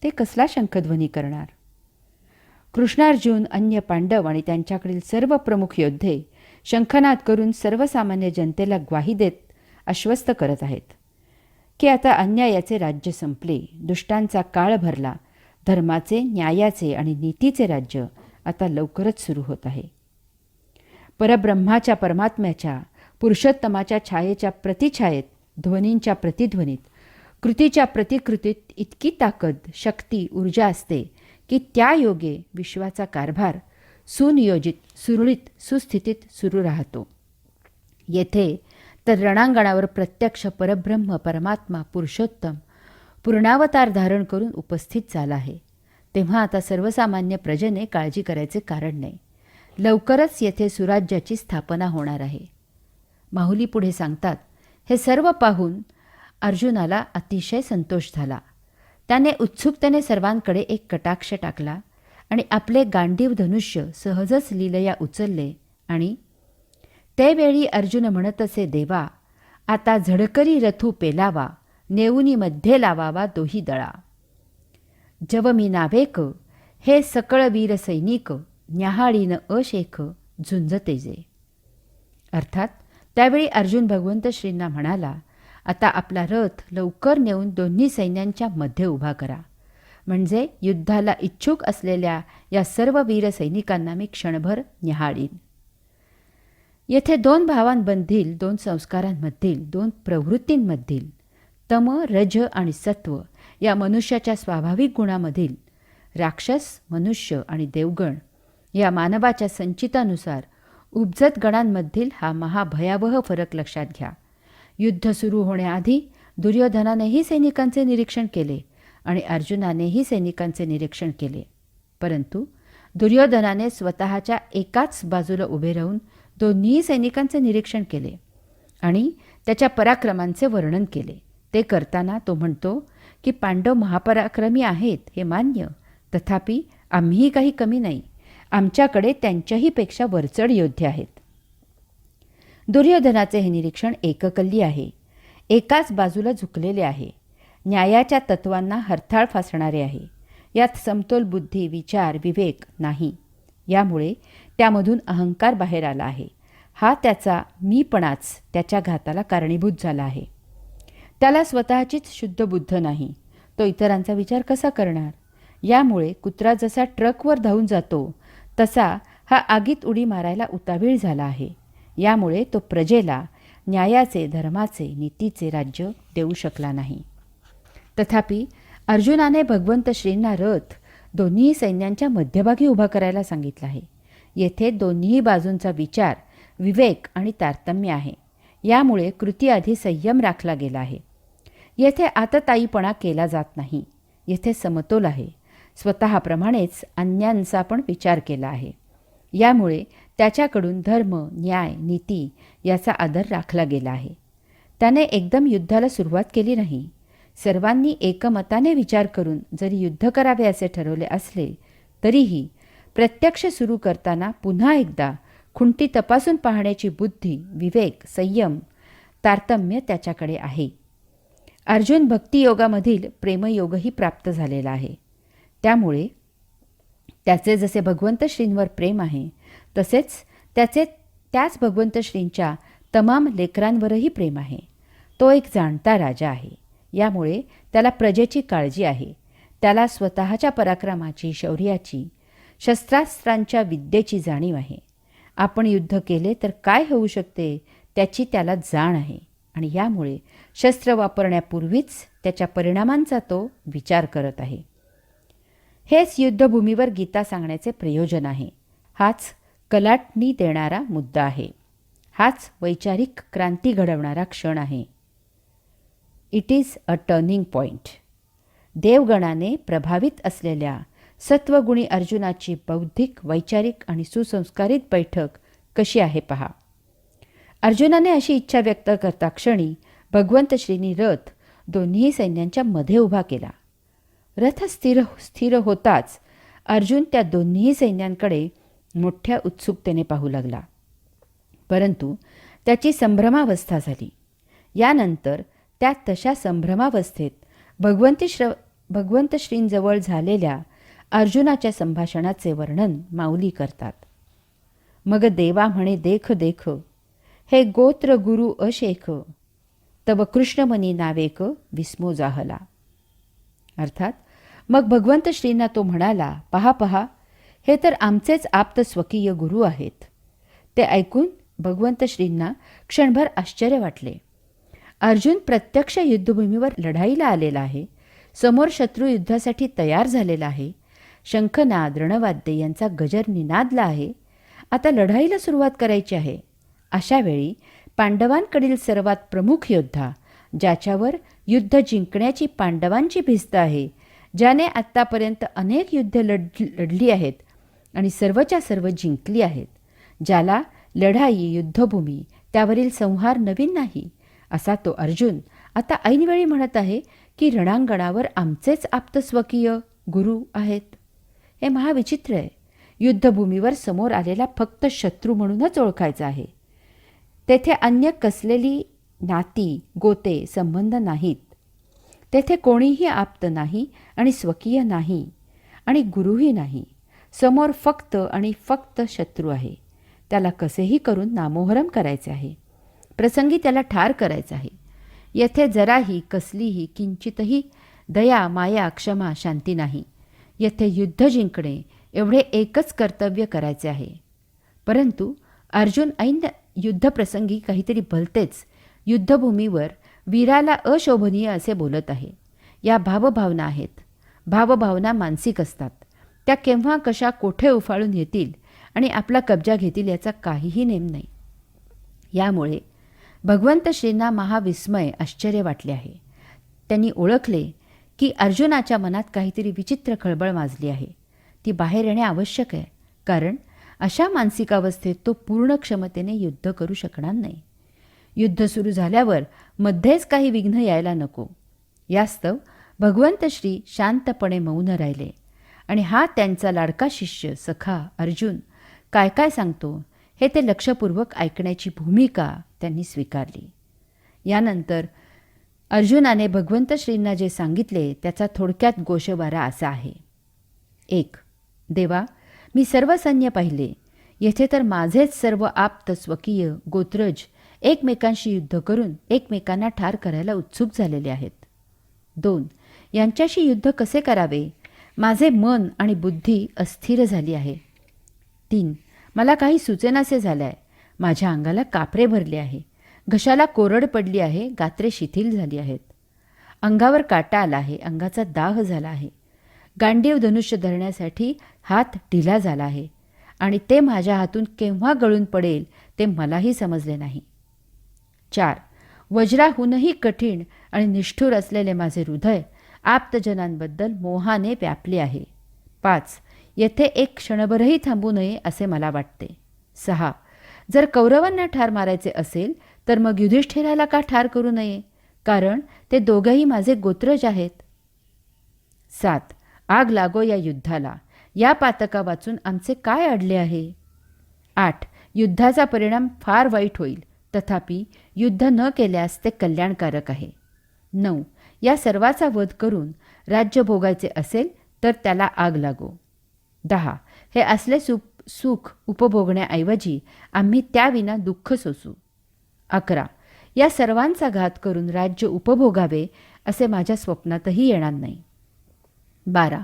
ते कसला शंखध्वनी करणार? कृष्णार्जुन, अन्य पांडव आणि त्यांच्याकडील सर्व प्रमुख योद्धे शंखनाद करून सर्वसामान्य जनतेला ग्वाही देत आश्वस्त करत आहेत की आता अन्यायाचे राज्य संपले, दुष्टांचा काळ भरला, धर्माचे, न्यायाचे आणि नीतीचे राज्य आता लवकरच सुरू होत आहे. परब्रह्माच्या, परमात्म्याच्या, पुरुषोत्तमाच्या छायेच्या प्रतिछायेत, ध्वनींच्या प्रतिध्वनीत, कृतीच्या प्रतिकृतीत इतकी ताकद, शक्ती, ऊर्जा असते की त्या योगे विश्वाचा कारभार सुनियोजित, सुरळीत, सुस्थितीत सुरू राहतो. येथे तर रणांगणावर प्रत्यक्ष परब्रह्म, परमात्मा, पुरुषोत्तम पूर्णावतार धारण करून उपस्थित झाला आहे. तेव्हा आता सर्वसामान्य प्रजेने काळजी करायचे कारण नाही. लवकरच येथे सुराज्याची स्थापना होणार आहे. माहुली पुढे सांगतात, हे सर्व पाहून अर्जुनाला अतिशय संतोष झाला. त्याने उत्सुकतेने सर्वांकडे एक कटाक्ष टाकला आणि आपले गांडीव धनुष्य सहजच लीलया उचलले आणि त्यावेळी अर्जुन म्हणत असे, देवा, आता झडकरी रथू पेलावा, नेऊनी मध्ये लावावा दोही दळा. जव मी नावेक, हे सकळ वीर सैनिक, न्याहाळीन अशेख झुंज तेजे. अर्थात त्यावेळी अर्जुन भगवंत श्रींना म्हणाला, आता आपला रथ लवकर नेऊन दोन्ही सैन्यांच्या मध्ये उभा करा, म्हणजे युद्धाला इच्छुक असलेल्या या सर्व वीर सैनिकांना मी क्षणभर न्याहाळीन. येथे दोन भावांमधील, दोन संस्कारांमधील, दोन प्रवृत्तींमधील, तम, रज आणि सत्व या मनुष्याच्या स्वाभाविक गुणामधील, राक्षस, मनुष्य आणि देवगण या मानवाच्या संचितानुसार उपजत गणांमधील हा महाभयावह फरक लक्षात घ्या. युद्ध सुरू होण्याआधी दुर्योधनानेही सैनिकांचे निरीक्षण केले आणि अर्जुनानेही सैनिकांचे निरीक्षण केले, परंतु दुर्योधनाने स्वतःच्या एकाच बाजूला उभे राहून दोन्ही सैनिकांचे निरीक्षण केले आणि त्याच्या पराक्रमांचे वर्णन केले. ते करताना तो म्हणतो की पांडव महापराक्रमी आहेत हे मान्य, तथापि आम्हीही काही कमी नाही, आमच्याकडे त्यांच्याही पेक्षा वरचढ योद्धे आहेत. दुर्योधनाचे हे निरीक्षण एककल्ली आहे, एकाच बाजूला झुकलेले आहे, न्यायाच्या तत्वांना हरताळ फासणारे आहे. यात समतोल बुद्धी, विचार, विवेक नाही. यामुळे त्यामधून अहंकार बाहेर आला आहे. हा त्याचा मीपणाच त्याच्या घाताला कारणीभूत झाला आहे. त्याला स्वतःचीच शुद्ध बुद्ध नाही, तो इतरांचा विचार कसा करणार? यामुळे कुत्रा जसा ट्रकवर धावून जातो तसा हा आगीत उडी मारायला उतावीळ झाला आहे. यामुळे तो प्रजेला न्यायाचे, धर्माचे, नीतीचे राज्य देऊ शकला नाही. तथापि अर्जुनाने भगवंत श्रींना रथ दोन्ही सैन्यांच्या मध्यभागी उभा करायला सांगितला आहे. येथे दोन्ही बाजूंचा विचार, विवेक आणि तारतम्य आहे. यामुळे कृतीआधी संयम राखला गेला आहे. येथे आतताईपणा केला जात नाही. येथे समतोल आहे. स्वतःप्रमाणेच अन्यांचा पण विचार केला आहे. यामुळे त्याच्याकडून धर्म, न्याय, नीती याचा आदर राखला गेला आहे. त्याने एकदम युद्धाला सुरुवात केली नाही. सर्वांनी एकमताने विचार करून जरी युद्ध करावे असे ठरवले असले तरीही प्रत्यक्ष सुरू करताना पुन्हा एकदा खुंटी तपासून पाहण्याची बुद्धी, विवेक, संयम, तारतम्य त्याच्याकडे आहे. अर्जुन भक्तियोगामधील प्रेमयोगही प्राप्त झालेला आहे. त्यामुळे त्याचे जसे भगवंत श्रींवर प्रेम आहे तसेच त्याच भगवंत श्रींच्या तमाम लेकरांवरही प्रेम आहे. तो एक जाणता राजा आहे. यामुळे त्याला प्रजेची काळजी आहे. त्याला स्वतःच्या पराक्रमाची, शौर्याची, शस्त्रास्त्रांच्या विद्येची जाणीव आहे. आपण युद्ध केले तर काय होऊ शकते त्याची त्याला जाण आहे आणि यामुळे शस्त्र वापरण्यापूर्वीच त्याच्या परिणामांचा तो विचार करत आहे. हेच युद्धभूमीवर गीता सांगण्याचे प्रयोजन आहे. हाच कलाटणी देणारा मुद्दा आहे. हाच वैचारिक क्रांती घडवणारा क्षण आहे. It is a turning point. देवगणाने प्रभावित असलेल्या सत्वगुणी अर्जुनाची बौद्धिक, वैचारिक आणि सुसंस्कारित बैठक कशी आहे पहा. अर्जुनाने अशी इच्छा व्यक्त करता क्षणी भगवंत श्रींनी रथ दोन्ही सैन्यांच्या मध्ये उभा केला. रथ स्थिर होताच अर्जुन त्या दोन्ही सैन्यांकडे मोठ्या उत्सुकतेने पाहू लागला. परंतु त्याची संभ्रमावस्था झाली. यानंतर त्या तशा संभ्रमावस्थेत भगवंत श्रींजवळ झालेल्या अर्जुनाच्या संभाषणाचे वर्णन माऊली करतात. मग देवा म्हणे देख देख, हे गोत्र गुरु अशेख, तव कृष्णमनी नावेक विस्मो जाहला. अर्थात मग भगवंत श्रींना तो म्हणाला, पहा पहा, हे तर आमचेच आप्त स्वकीय गुरु आहेत. ते ऐकून भगवंत श्रींना क्षणभर आश्चर्य वाटले. अर्जुन प्रत्यक्ष युद्धभूमीवर लढाईला आलेला आहे. समोर शत्रू युद्धासाठी तयार झालेला आहे. शंखनाद रणवाद्य यांचा गजर निनादला आहे. आता लढाईला सुरुवात करायची आहे. अशा वेळी पांडवांकडील सर्वात प्रमुख योद्धा, ज्याच्यावर युद्ध जिंकण्याची पांडवांची भिस्त आहे, ज्याने आत्तापर्यंत अनेक युद्ध लढली आहेत आणि सर्वच्या सर्व जिंकली आहेत, ज्याला लढाई युद्धभूमी त्यावरील संहार नवीन नाही, असा तो अर्जुन आता ऐनवेळी म्हणत आहे की रणांगणावर आमचेच आप्तस्वकीय गुरु आहेत. हे महाविचित्र आहे. युद्धभूमीवर समोर आलेला फक्त शत्रू म्हणूनच ओळखायचा आहे. तेथे अन्य कसलेली नाती गोते संबंध नाहीत. तेथे कोणीही आप्त नाही आणि स्वकीय नाही आणि गुरुही नाही. समोर फक्त आणि फक्त शत्रू आहे. त्याला कसेही करून नामोहरम करायचे आहे. प्रसंगी त्याला ठार करायचं आहे. येथे जराही कसलीही किंचितही दया माया क्षमा शांती नाही. येथे युद्ध जिंकणे एवढे एकच कर्तव्य करायचे आहे. परंतु अर्जुन ऐन युद्धप्रसंगी काहीतरी भलतेच युद्धभूमीवर वीराला अशोभनीय असे बोलत आहे. या भावभावना आहेत. भावभावना मानसिक असतात. त्या केव्हा कशा कोठे उफाळून येतील आणि आपला कब्जा घेतील याचा काहीही नेम नाही. यामुळे भगवंत श्रींना महाविस्मय आश्चर्य वाटले आहे. त्यांनी ओळखले की अर्जुनाच्या मनात काहीतरी विचित्र खळबळ माजली आहे. ती बाहेर येणे आवश्यक आहे, कारण अशा मानसिक अवस्थेत तो पूर्ण क्षमतेने युद्ध करू शकणार नाही. युद्ध सुरू झाल्यावर मध्येच काही विघ्न यायला नको. यास्तव भगवंत श्री शांतपणे मौन राहिले आणि हा त्यांचा लाडका शिष्य सखा अर्जुन काय काय सांगतो हे ते लक्षपूर्वक ऐकण्याची भूमिका त्यांनी स्वीकारली. यानंतर अर्जुनाने भगवंत श्रींना जे सांगितले त्याचा थोडक्यात गोषवारा असा आहे. 1. देवा, मी सर्व सैन्य पाहिले. येथे तर माझेच सर्व आप्त स्वकीय गोत्रज एकमेकांशी युद्ध करून एकमेकांना ठार करायला उत्सुक झालेले आहेत. 2. यांच्याशी युद्ध कसे करावे, माझे मन आणि बुद्धी अस्थिर झाली आहे. 3. मला काही सुचेनासे झाले आहे. माझ्या अंगाला कापरे भरले आहे. घशाला कोरड पडली आहे. गात्रे शिथिल झाली आहेत. अंगावर काटा आला आहे. अंगाचा दाह झाला आहे. गांडीव धनुष्य धरण्यासाठी हात ढिला झाला आहे आणि ते माझ्या हातून केव्हा गळून पडेल ते मलाही समजले नाही. 4. वज्राहूनही कठीण आणि निष्ठुर असलेले माझे हृदय आप्तजनांबद्दल मोहाने व्यापले आहे. 5. येथे एक क्षणभरही थांबू नये असे मला वाटते. 6. जर कौरवांना ठार मारायचे असेल तर मग युधिष्ठिराला का ठार करू नये, कारण ते दोघेही माझे गोत्रज आहेत. 7. आग लागो या युद्धाला. या पातका वाचून आमचे काय अडले आहे. 8. युद्धाचा परिणाम फार वाईट होईल, तथापि युद्ध न केल्यास ते कल्याणकारक आहे. 9. या सर्वाचा वध करून राज्य भोगायचे असेल तर त्याला आग लागो. 10. हे असले सुख उपभोगण्याऐवजी आम्ही त्याविना दुःख सोसू. 11. या सर्वांचा घात करून राज्य उपभोगावे असे माझ्या स्वप्नातही येणार नाही. 12.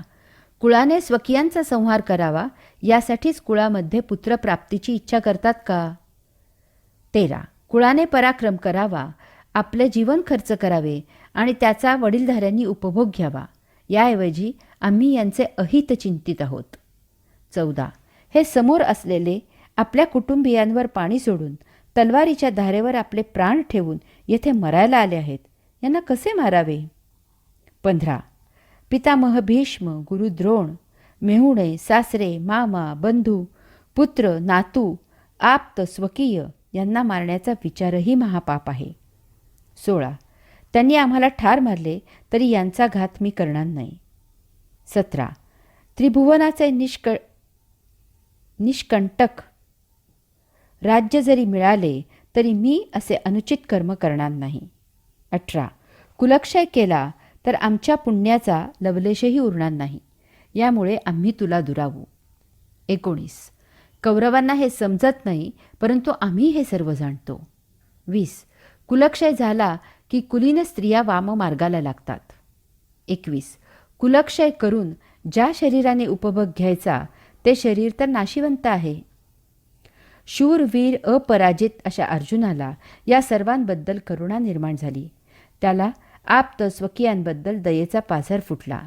कुळाने स्वकीयांचा संहार करावा यासाठीच कुळामध्ये पुत्रप्राप्तीची इच्छा करतात का. 13. कुळाने पराक्रम करावा, आपले जीवन खर्च करावे आणि त्याचा वडीलधाऱ्यांनी उपभोग घ्यावा, याऐवजी आम्ही यांचे अहित चिंतित आहोत. 14. हे समोर असलेले आपल्या कुटुंबियांवर पाणी सोडून तलवारीच्या धारेवर आपले प्राण ठेवून येथे मरायला आले आहेत. यांना कसे मारावे. 15. पितामह भीष्म, गुरु द्रोण, मेहुणे, सासरे, मामा, बंधू, पुत्र, नातू, आप्त, स्वकीय यांना मारण्याचा विचारही महापाप आहे. 16. त्यांनी आम्हाला ठार मारले तरी यांचा घात मी करणार नाही. 17. त्रिभुवनाचे निष्कंटक राज्य जरी मिळाले तरी मी असे अनुचित कर्म करणार नाही. 18. कुलक्षय केला तर आमच्या पुण्याचा लवलेशही उरणार नाही. यामुळे आम्ही तुला दुरावू. 19. कौरवांना हे समजत नाही, परंतु आम्ही हे सर्व जाणतो. 20. कुलक्षय झाला की कुलीन स्त्रिया वाममार्गाला लागतात. 21. कुलक्षय करून ज्या शरीराने उपभोग घ्यायचा ते शरीर तर नाशिवंत आहे. शूर, वीर, अपराजित अशा अर्जुनाला या सर्वांबद्दल करुणा निर्माण झाली. त्याला आप्त स्वकीयांबद्दल दयेचा पाझर फुटला.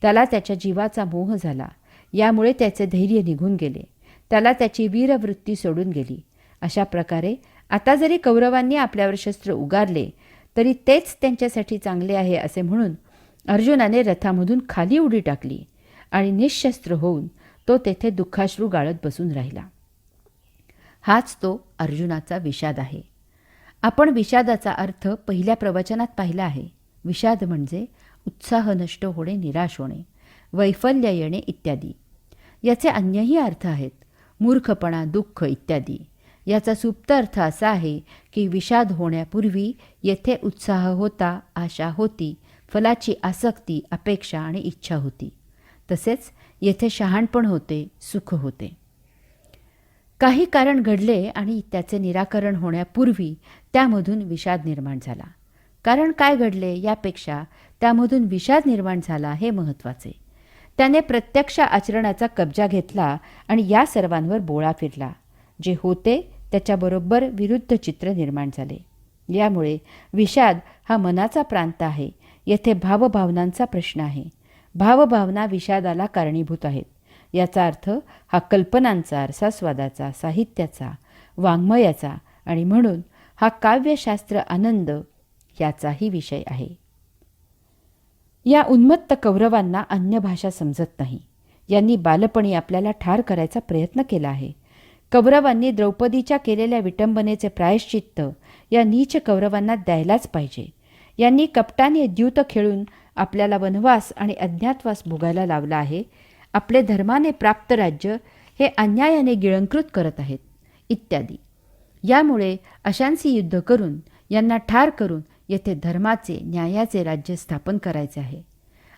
त्याला त्याच्या जीवाचा मोह झाला. यामुळे त्याचे धैर्य निघून गेले. त्याला त्याची वीरवृत्ती सोडून गेली. अशा प्रकारे आता जरी कौरवांनी आपल्यावर शस्त्र उगारले तरी तेच त्यांच्यासाठी चांगले आहे असे म्हणून अर्जुनाने रथामधून खाली उडी टाकली आणि निःशस्त्र होऊन तो तेथे दुःखाश्रू गाळत बसून राहिला. हाच तो अर्जुनाचा विषाद आहे. आपण विषादाचा अर्थ पहिल्या प्रवचनात पाहिला आहे. विषाद म्हणजे उत्साह नष्ट होणे, निराश होणे, वैफल्य येणे इत्यादी. याचे अन्यही अर्थ आहेत. मूर्खपणा, दुःख इत्यादी. याचा सुप्त अर्थ असा आहे की विषाद होण्यापूर्वी येथे उत्साह होता, आशा होती, फलाची आसक्ती, अपेक्षा आणि इच्छा होती. तसेच येथे शहाणपण होते, सुख होते. काही कारण घडले आणि त्याचे निराकरण होण्यापूर्वी त्यामधून विषाद निर्माण झाला. कारण काय घडले यापेक्षा त्यामधून विषाद निर्माण झाला हे महत्त्वाचे. त्याने प्रत्यक्ष आचरणाचा कब्जा घेतला आणि या सर्वांवर बोळा फिरला. जे होते त्याच्याबरोबर विरुद्ध चित्र निर्माण झाले. यामुळे विषाद हा मनाचा प्रांत आहे. येथे भावभावनांचा प्रश्न आहे. भावभावना विषादाला कारणीभूत आहेत. याचा अर्थ हा कल्पनांचा, रसास्वादाचा, साहित्याचा, वाङ्मयाचा आणि म्हणून हा काव्यशास्त्र आनंद याचाही विषय आहे. या उन्मत्त कौरवांना अन्य भाषा समजत नाही. यांनी बालपणी आपल्याला ठार करायचा प्रयत्न केला आहे. कौरवांनी द्रौपदीच्या केलेल्या विटंबनेचे प्रायश्चित्त या नीच कौरवांना द्यायलाच पाहिजे. यांनी कपटाने द्यूत खेळून आपल्याला वनवास आणि अज्ञातवास भोगायला लावला आहे. आपले धर्माने प्राप्त राज्य हे अन्यायाने गिळंकृत करत आहेत इत्यादी. यामुळे अशांशी युद्ध करून यांना ठार करून येथे धर्माचे, न्यायाचे राज्य स्थापन करायचे आहे.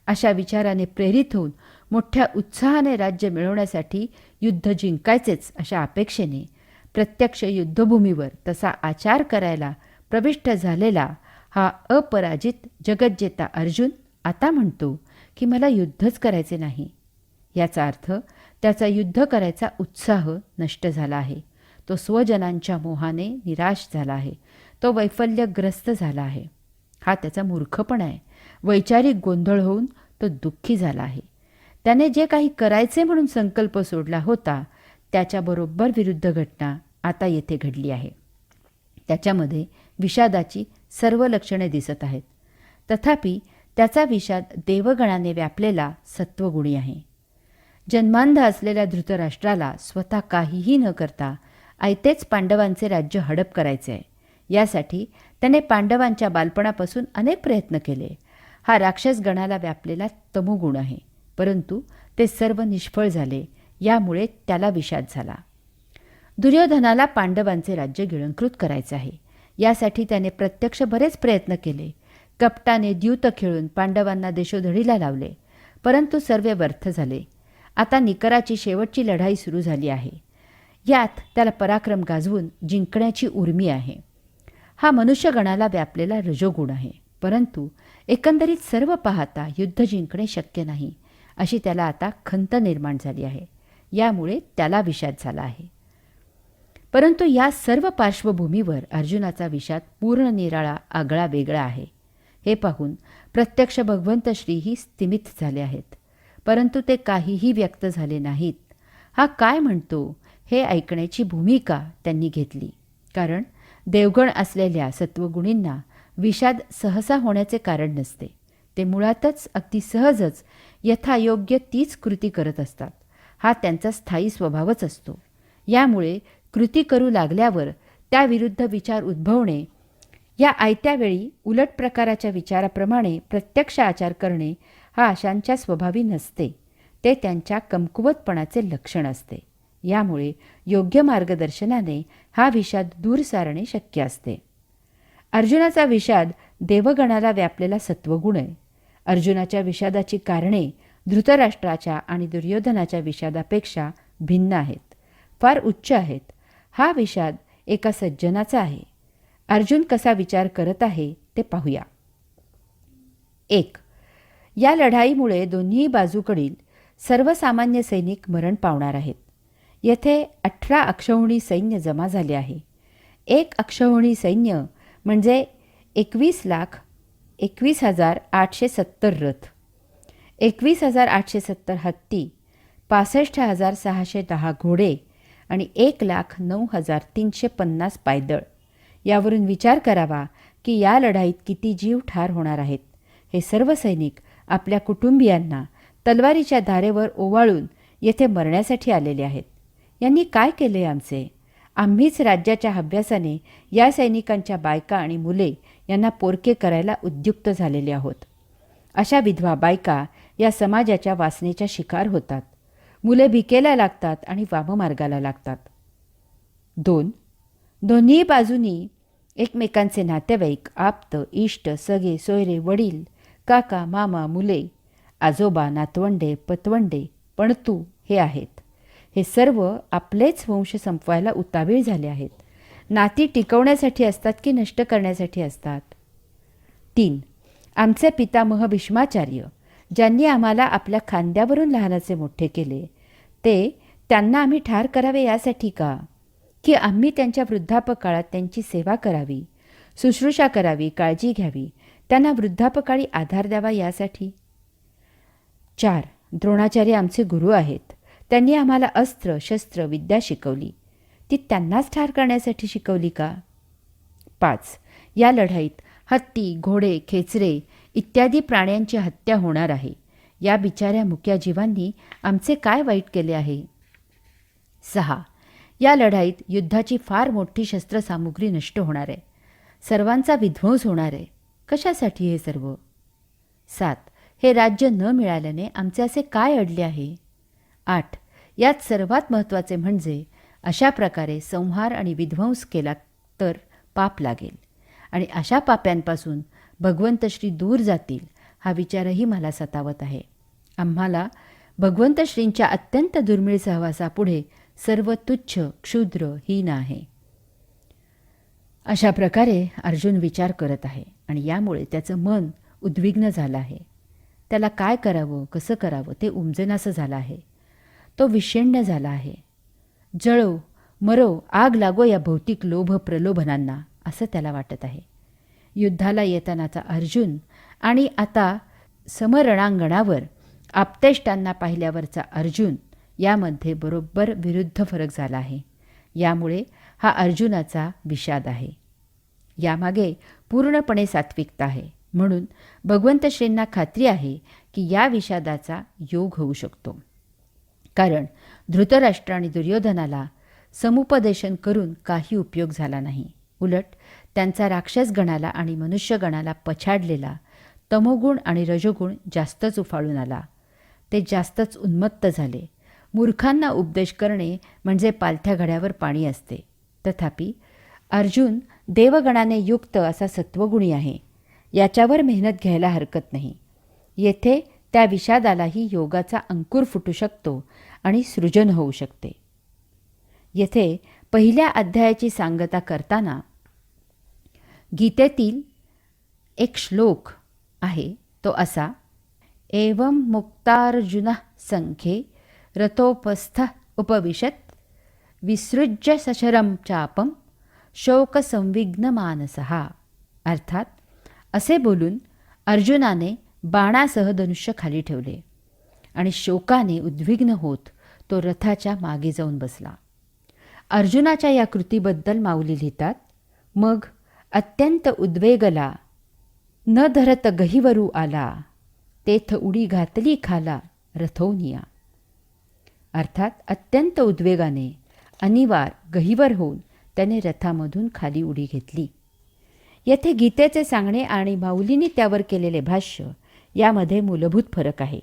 अशा विचाराने प्रेरित होऊन मोठ्या उत्साहाने राज्य मिळवण्यासाठी युद्ध जिंकायचेच अशा अपेक्षेने प्रत्यक्ष युद्धभूमीवर तसा आचार करायला प्रविष्ट झालेला हा अपराजित जगज्जेता अर्जुन आता म्हणतो की मला युद्धच करायचे नाही. याचा अर्थ त्याचा युद्ध करायचा उत्साह नष्ट झाला आहे. तो स्वजनांच्या मोहाने निराश झाला आहे. तो वैफल्यग्रस्त झाला आहे. हा त्याचा मूर्खपणा आहे. वैचारिक गोंधळ होऊन तो दुःखी झाला आहे. त्याने जे काही करायचे म्हणून संकल्प सोडला होता त्याच्याबरोबर विरुद्ध घटना आता येथे घडली आहे. त्याच्यामध्ये विषादाची सर्व लक्षणे दिसत आहेत. तथापि त्याचा विषाद देवगणाने व्यापलेला सत्वगुणी आहे. जन्मांध असलेल्या धृतराष्ट्राला स्वतः काहीही न करता आयतेच पांडवांचे राज्य हडप करायचे आहे. यासाठी त्याने पांडवांच्या बालपणापासून अनेक प्रयत्न केले. हा राक्षसगणाला व्यापलेला तमोगुण आहे. परंतु ते सर्व निष्फळ झाले. यामुळे त्याला विषाद झाला. दुर्योधनाला पांडवांचे राज्य गिळंकृत करायचे आहे. यासाठी त्याने प्रत्यक्ष बरेच प्रयत्न केले. कपटाने द्यूत खेळून पांडवांना देशोधडीला लावले. परंतु सर्व व्यर्थ झाले. आता निकराची शेवटची लढाई सुरू झाली आहे. यात त्याला पराक्रम गाजवून जिंकण्याची उर्मी आहे. हा मनुष्यगणाला व्यापलेला रजोगुण आहे. परंतु एकंदरीत सर्व पाहता युद्ध जिंकणे शक्य नाही अशी त्याला आता खंत निर्माण झाली आहे. यामुळे त्याला विषाद झाला आहे. परंतु या सर्व पार्श्वभूमीवर अर्जुनाचा विषाद पूर्ण निराळा, आगळा वेगळा आहे. हे पाहून प्रत्यक्ष भगवंत श्रीही स्तिमित झाले आहेत. परंतु ते काहीही व्यक्त झाले नाहीत. हा काय म्हणतो हे ऐकण्याची भूमिका त्यांनी घेतली. कारण देवगण असलेल्या सत्वगुणींना विषाद सहसा होण्याचे कारण नसते. ते मुळातच अगदी सहजच यथायोग्य तीच कृती करत असतात. हा त्यांचा स्थायी स्वभावच असतो. यामुळे कृती करू लागल्यावर त्याविरुद्ध विचार उद्भवणे, या आयत्या वेळी उलट प्रकाराच्या विचाराप्रमाणे प्रत्यक्ष आचार करणे हा अशांच्या स्वभावी नसते. ते त्यांच्या कमकुवतपणाचे लक्षण असते. यामुळे योग्य मार्गदर्शनाने हा विषाद दूर सारणे शक्य असते. अर्जुनाचा विषाद देवगणाला व्यापलेला सत्वगुण आहे. अर्जुनाच्या विषादाची कारणे धृतराष्ट्राच्या आणि दुर्योधनाच्या विषादापेक्षा भिन्न आहेत, फार उच्च आहेत. हा विषाद एका सज्जनाचा आहे. अर्जुन कसा विचार करत आहे ते पाहूया. 1. या लढाईमुळे दोन्ही बाजूकडील सर्वसामान्य सैनिक मरण पावणार आहेत. येथे 18 अक्षौहिणी सैन्य जमा झाले आहे. एक अक्षौहिणी सैन्य म्हणजे 21,21,870 रथ, 21,870 हत्ती, 65,610 घोडे आणि 1,09,350 पायदळ. यावरून विचार करावा की या लढाईत किती जीव ठार होणार आहेत. हे सर्व सैनिक आपल्या कुटुंबियांना तलवारीच्या धारेवर ओवाळून येथे मरण्यासाठी आलेले आहेत. यांनी काय केले आमचे? आम्हीच राज्याच्या हव्यासाने या सैनिकांच्या बायका आणि मुले यांना पोरके करायला उद्युक्त झालेले आहोत. अशा विधवा बायका या समाजाच्या वासनेच्या शिकार होतात. मुले भिकेला लागतात आणि वाममार्गाला लागतात. 2. दोन्ही बाजूनी एकमेकांचे नातेवाईक, आप्त, इष्ट, सगे, सोयरे, वडील, काका, मामा, मुले, आजोबा, नातवंडे, पतवंडे, पणतू हे आहेत. हे सर्व आपलेच वंश संपवायला उतावीळ झाले आहेत. नाती टिकवण्यासाठी असतात की नष्ट करण्यासाठी असतात? 3. आमचे पितामह भीष्माचार्य, ज्यांनी आम्हाला आपल्या खांद्यावरून लहानाचे मोठे केले, त्यांना आम्ही ठार करावे यासाठी का? की आम्ही त्यांच्या वृद्धापकाळात त्यांची सेवा करावी, शुश्रूषा करावी, काळजी घ्यावी, त्यांना वृद्धापकाळी आधार द्यावा यासाठी? 4. द्रोणाचार्य आमचे गुरु आहेत. त्यांनी आम्हाला अस्त्र, शस्त्र, विद्या शिकवली. ती त्यांनाच ठार करण्यासाठी शिकवली का? 5. या लढाईत हत्ती, घोडे, खेचरे इत्यादी प्राण्यांची हत्या होणार आहे. या बिचाऱ्या मुक्या जीवांनी आमचे काय वाईट केले आहे? 6. या लढाईत युद्धाची फार मोठी शस्त्रसामुग्री नष्ट होणार आहे. सर्वांचा विध्वंस होणार आहे. कशासाठी हे सर्व? 7. हे राज्य न मिळाल्याने आमचे असे काय अडले आहे? 8. यात सर्वात महत्त्वाचे म्हणजे अशा प्रकारे संहार आणि विध्वंस केला तर पाप लागेल आणि अशा पाप्यांपासून भगवंत श्री दूर जातील हा विचारही मला सतावत आहे. आम्हाला भगवंत श्रींच्या अत्यंत दुर्मिळ सहवासापुढे सर्व तुच्छ, क्षुद्र, हीन आहे. अशा प्रकारे अर्जुन विचार करत आहे आणि यामुळे त्याचं मन उद्विग्न झालं आहे. त्याला काय करावं, कसं करावं ते उमजेनासं झालं आहे. तो विषण्ण झाला आहे. जळो, मरो, आग लागो या भौतिक लोभ प्रलोभनांना, असं त्याला वाटत आहे. युद्धाला येतानाचा अर्जुन आणि आता समरणांगणावर आप्तेष्टांना पाहिल्यावरचा अर्जुन यामध्ये बरोबर विरुद्ध फरक झाला आहे. यामुळे हा अर्जुनाचा विषाद आहे. यामागे पूर्णपणे सात्विकता आहे. म्हणून भगवंत श्रींना खात्री आहे की या विषादाचा योग होऊ शकतो. कारण धृतराष्ट्र आणि दुर्योधनाला समुपदेशन करून काही उपयोग झाला नाही. उलट त्यांचा राक्षसगणाला आणि मनुष्यगणाला पछाडलेला तमोगुण आणि रजोगुण जास्तच उफाळून आला. ते जास्तच उन्मत्त झाले. मूर्खांना उपदेश करणे म्हणजे पालथ्या घड्यावर पाणी असते. तथापि अर्जुन देवगणाने युक्त असा सत्वगुणी आहे. याच्यावर मेहनत घ्यायला हरकत नाही. येथे त्या विषादालाही योगाचा अंकुर फुटू शकतो आणि सृजन होऊ शकते. येथे पहिल्या अध्यायाची सांगता करताना गीतेतील एक श्लोक आहे तो असा: एवं मुक्तार्जुनः संख्ये रथोपस्थ उपविशत् विसृज्य सशरं चापं शोकसंविघ्नमानसः. अर्थात असे बोलून अर्जुनाने बाणासह धनुष्य खाली ठेवले आणि शोकाने उद्विग्न होत तो रथाच्या मागे जाऊन बसला. अर्जुनाच्या या कृतीबद्दल माऊली लिहितात: मग अत्यंत उद्वेगला न धरत गहिवरू आला, तेथ उडी घातली खाला रथोनिया. अर्थात अत्यंत उद्वेगाने अनिवार गहिवर होऊन त्याने रथामधून खाली उडी घेतली. येथे गीतेचे सांगणे आणि माऊलींनी त्यावर केलेले भाष्य यामध्ये मूलभूत फरक आहे.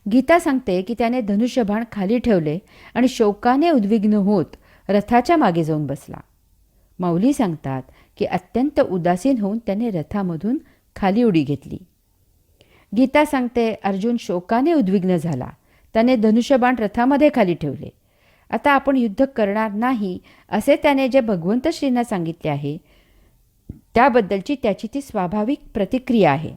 गीता सांगते की त्याने धनुष्यबाण खाली ठेवले आणि शोकाने उद्विग्न होत रथाच्या मागे जाऊन बसला. माऊली सांगतात की अत्यंत उदासीन होऊन त्याने रथामधून खाली उडी घेतली. गीता सांगते, अर्जुन शोकाने उद्विग्न झाला. त्याने धनुष्यबाण रथामध्ये खाली ठेवले. आता आपण युद्ध करणार नाही असे त्याने जे भगवंत श्रींना सांगितले आहे त्याबद्दलची त्याची ती स्वाभाविक प्रतिक्रिया आहे.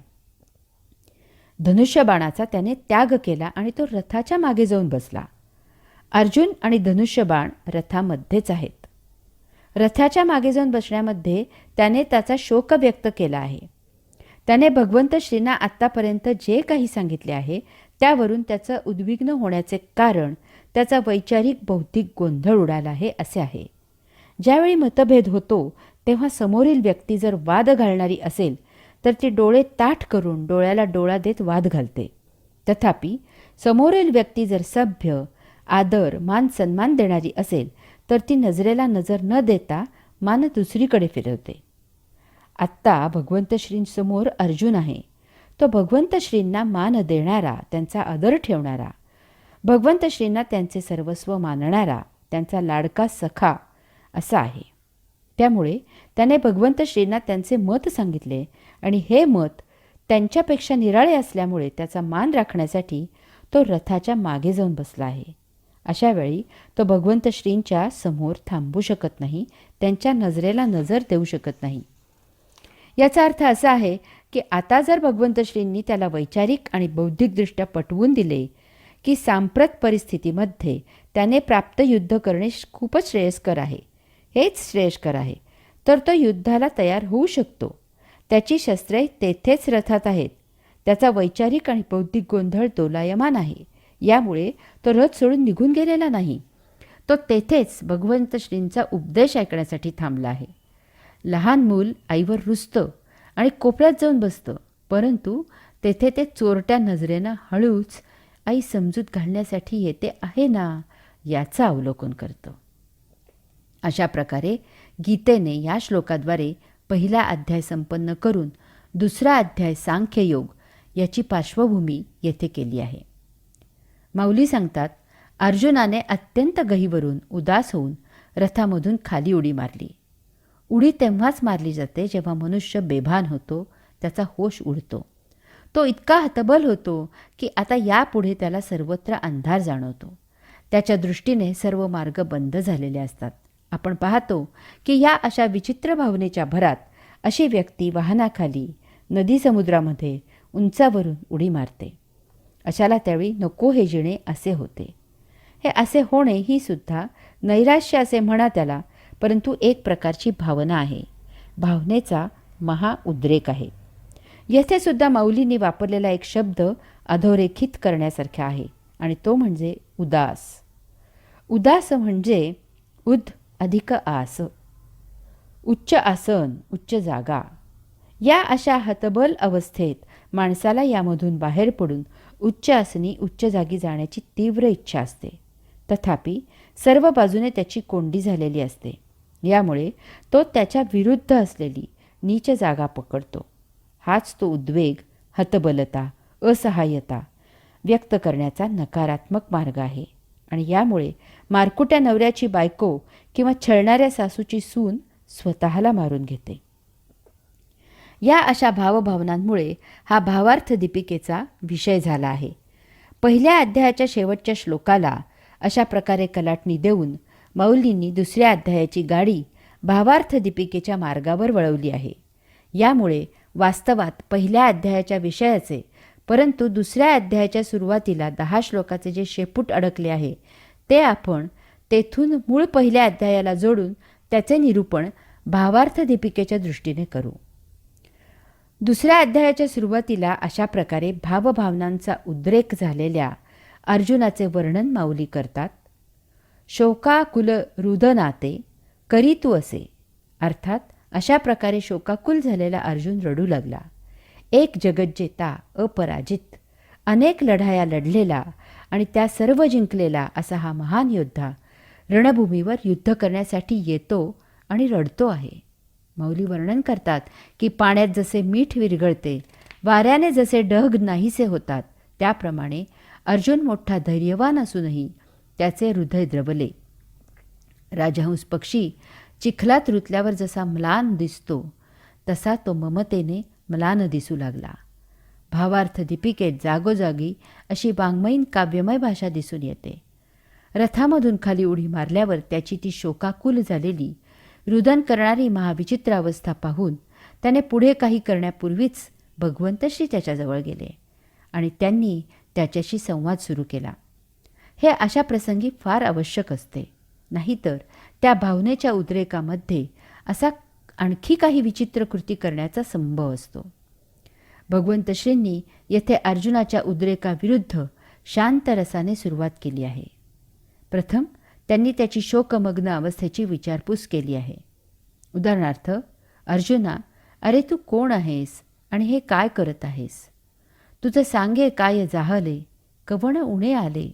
धनुष्यबाणाचा त्याने त्याग केला आणि तो रथाच्या मागे जाऊन बसला. अर्जुन आणि धनुष्यबाण रथामध्येच आहेत. रथाच्या मागे जाऊन बसण्यामध्ये त्याने त्याचा शोक व्यक्त केला आहे. त्याने भगवंत श्रींना आत्तापर्यंत जे काही सांगितले आहे त्यावरून त्याचं उद्विग्न होण्याचे कारण त्याचा वैचारिक बौद्धिक गोंधळ उडाला आहे असे आहे. ज्यावेळी मतभेद होतो तेव्हा समोरील व्यक्ती जर वाद घालणारी असेल तर ती डोळे ताठ करून डोळ्याला डोळा देत वाद घालते. तथापि समोरील व्यक्ती जर सभ्य, आदर, मान सन्मान देणारी असेल तर ती नजरेला नजर न देता मान दुसरीकडे फिरवते. आत्ता भगवंत श्रींसमोर अर्जुन आहे. तो भगवंत श्रींना मान देणारा, त्यांचा आदर ठेवणारा, भगवंत श्रींना त्यांचे सर्वस्व मानणारा, त्यांचा लाडका सखा असा आहे. त्यामुळे त्याने भगवंत श्रींना त्यांचे मत सांगितले आणि हे मत त्यांच्यापेक्षा निराळे असल्यामुळे त्याचा मान राखण्यासाठी तो रथाच्या मागे जाऊन बसला आहे. अशा वेळी तो भगवंत श्रींच्या समोर थांबू शकत नाही, त्यांच्या नजरेला नजर देऊ शकत नाही. याचा अर्थ असा आहे की आता जर भगवंत श्रींनी त्याला वैचारिक आणि बौद्धिकदृष्ट्या पटवून दिले की सांप्रत परिस्थितीमध्ये त्याने प्राप्त युद्ध करणे खूपच श्रेयस्कर आहे, हेच श्रेयस्कर आहे, तर तो युद्धाला तयार होऊ शकतो. त्याची शस्त्रे तेथेच रथात आहेत. त्याचा वैचारिक आणि बौद्धिक गोंधळ दोलायमान आहे. यामुळे तो रथ सोडून निघून गेलेला नाही. तो तेथेच भगवंत श्रींचा उपदेश ऐकण्यासाठी थांबला आहे. लहान मूल आईवर रुसतं आणि कोपऱ्यात जाऊन बसतं, परंतु तेथे ते चोरट्या नजरेनं हळूच आई समजूत घालण्यासाठी येते आहे ना याचं अवलोकन करतं. अशा प्रकारे गीतेने या श्लोकाद्वारे पहिला अध्याय संपन्न करून दुसरा अध्याय सांख्ययोग याची पार्श्वभूमी येथे केली आहे. माऊली सांगतात, अर्जुनाने अत्यंत गहिवरून उदास होऊन रथामधून खाली उडी मारली. उडी तेव्हाच मारली जाते जेव्हा मनुष्य बेभान होतो, त्याचा होश उडतो. तो इतका हतबल होतो की आता यापुढे त्याला सर्वत्र अंधार जाणवतो. त्याच्या दृष्टीने सर्व मार्ग बंद झालेले असतात. आपण पाहतो की या अशा विचित्र भावनेच्या भरात अशी व्यक्ती वाहनाखाली, नदी समुद्रामध्ये, उंचावरून उडी मारते. अशाला त्यावेळी नको हे जिणे असे होते. हे असे होणे ही सुद्धा नैराश्य असे म्हणा त्याला, परंतु एक प्रकारची भावना आहे. भावनेचा महाउद्रेक आहे. येथे सुद्धा माऊलींनी वापरलेला एक शब्द अधोरेखित करण्यासारखा आहे आणि तो म्हणजे उदास. उदास म्हणजे उद अधिक आस, उच्च आसन, उच्च जागा. या अशा हतबल अवस्थेत माणसाला यामधून बाहेर पडून उच्च आसनी, उच्च जागी जाण्याची तीव्र इच्छा असते. तथापि सर्व बाजूने त्याची कोंडी झालेली असते. यामुळे तो त्याच्या विरुद्ध असलेली नीच जागा पकडतो. हाच तो उद्वेग, हतबलता, असहाय्यता व्यक्त करण्याचा नकारात्मक मार्ग आहे. आणि यामुळे मारकुट्या नवऱ्याची बायको किंवा छळणाऱ्या सासूची सून स्वतःला मारून घेते. या अशा भावभावनांमुळे हा भावार्थ दीपिकेचा विषय झाला आहे. पहिल्या अध्यायाच्या शेवटच्या श्लोकाला अशा प्रकारे कलाटणी देऊन माऊलींनी दुसऱ्या अध्यायाची गाडी भावार्थ दीपिकेच्या मार्गावर वळवली आहे. यामुळे वास्तवात पहिल्या अध्यायाच्या विषयाचे, परंतु दुसऱ्या अध्यायाच्या सुरुवातीला 10 श्लोकाचे जे शेपूट अडकले आहे ते आपण तेथून मूळ पहिल्या अध्यायाला जोडून त्याचे निरूपण भावार्थ दीपिकेच्या दृष्टीने करू. दुसऱ्या अध्यायाच्या सुरुवातीला अशा प्रकारे भावभावनांचा उद्रेक झालेल्या अर्जुनाचे वर्णन माऊली करतात. शोकाकुल रुदनाते करी तू असे, अर्थात अशा प्रकारे शोकाकुल झालेला अर्जुन रडू लागला. एक जगज्जेता, अपराजित, अनेक लढाया लढलेला आणि त्या सर्व जिंकलेला असा हा महान योद्धा रणभूमीवर युद्ध करण्यासाठी येतो आणि रडतो आहे. माऊली वर्णन करतात की पाण्यात जसे मीठ विरघळते, वाऱ्याने जसे ढग नाहीसे होतात, त्याप्रमाणे अर्जुन मोठा धैर्यवान असूनही त्याचे हृदय द्रवले. राजहंस पक्षी चिखलात रुतल्यावर जसा म्लान दिसतो तसा तो ममतेने म्लान दिसू लागला. भावार्थ दीपिकेत जागोजागी अशी वाङ्मयीन काव्यमय भाषा दिसून येते. रथामधून खाली उडी मारल्यावर त्याची ती शोकाकुल झालेली रुदन करणारी महाविचित्र अवस्था पाहून त्याने पुढे काही करण्यापूर्वीच भगवंत श्री त्याच्याजवळ गेले आणि त्यांनी त्याच्याशी संवाद सुरू केला. हे अशा प्रसंगी फार आवश्यक असते, नाहीतर त्या भावनेच्या उद्रेकामध्ये असा आणखी काही विचित्र कृती करण्याचा संभव असतो. भगवंत श्रींनी येथे अर्जुनाच्या उद्रेकाविरुद्ध शांत रसाने सुरुवात केली आहे. प्रथम त्यांनी त्याची शोकमग्न अवस्थेची विचारपूस केली आहे. उदाहरणार्थ, अर्जुना, अरे तू कोण आहेस आणि हे काय करत आहेस? तुझं सांगे काय जाहले, कवण उणे आले,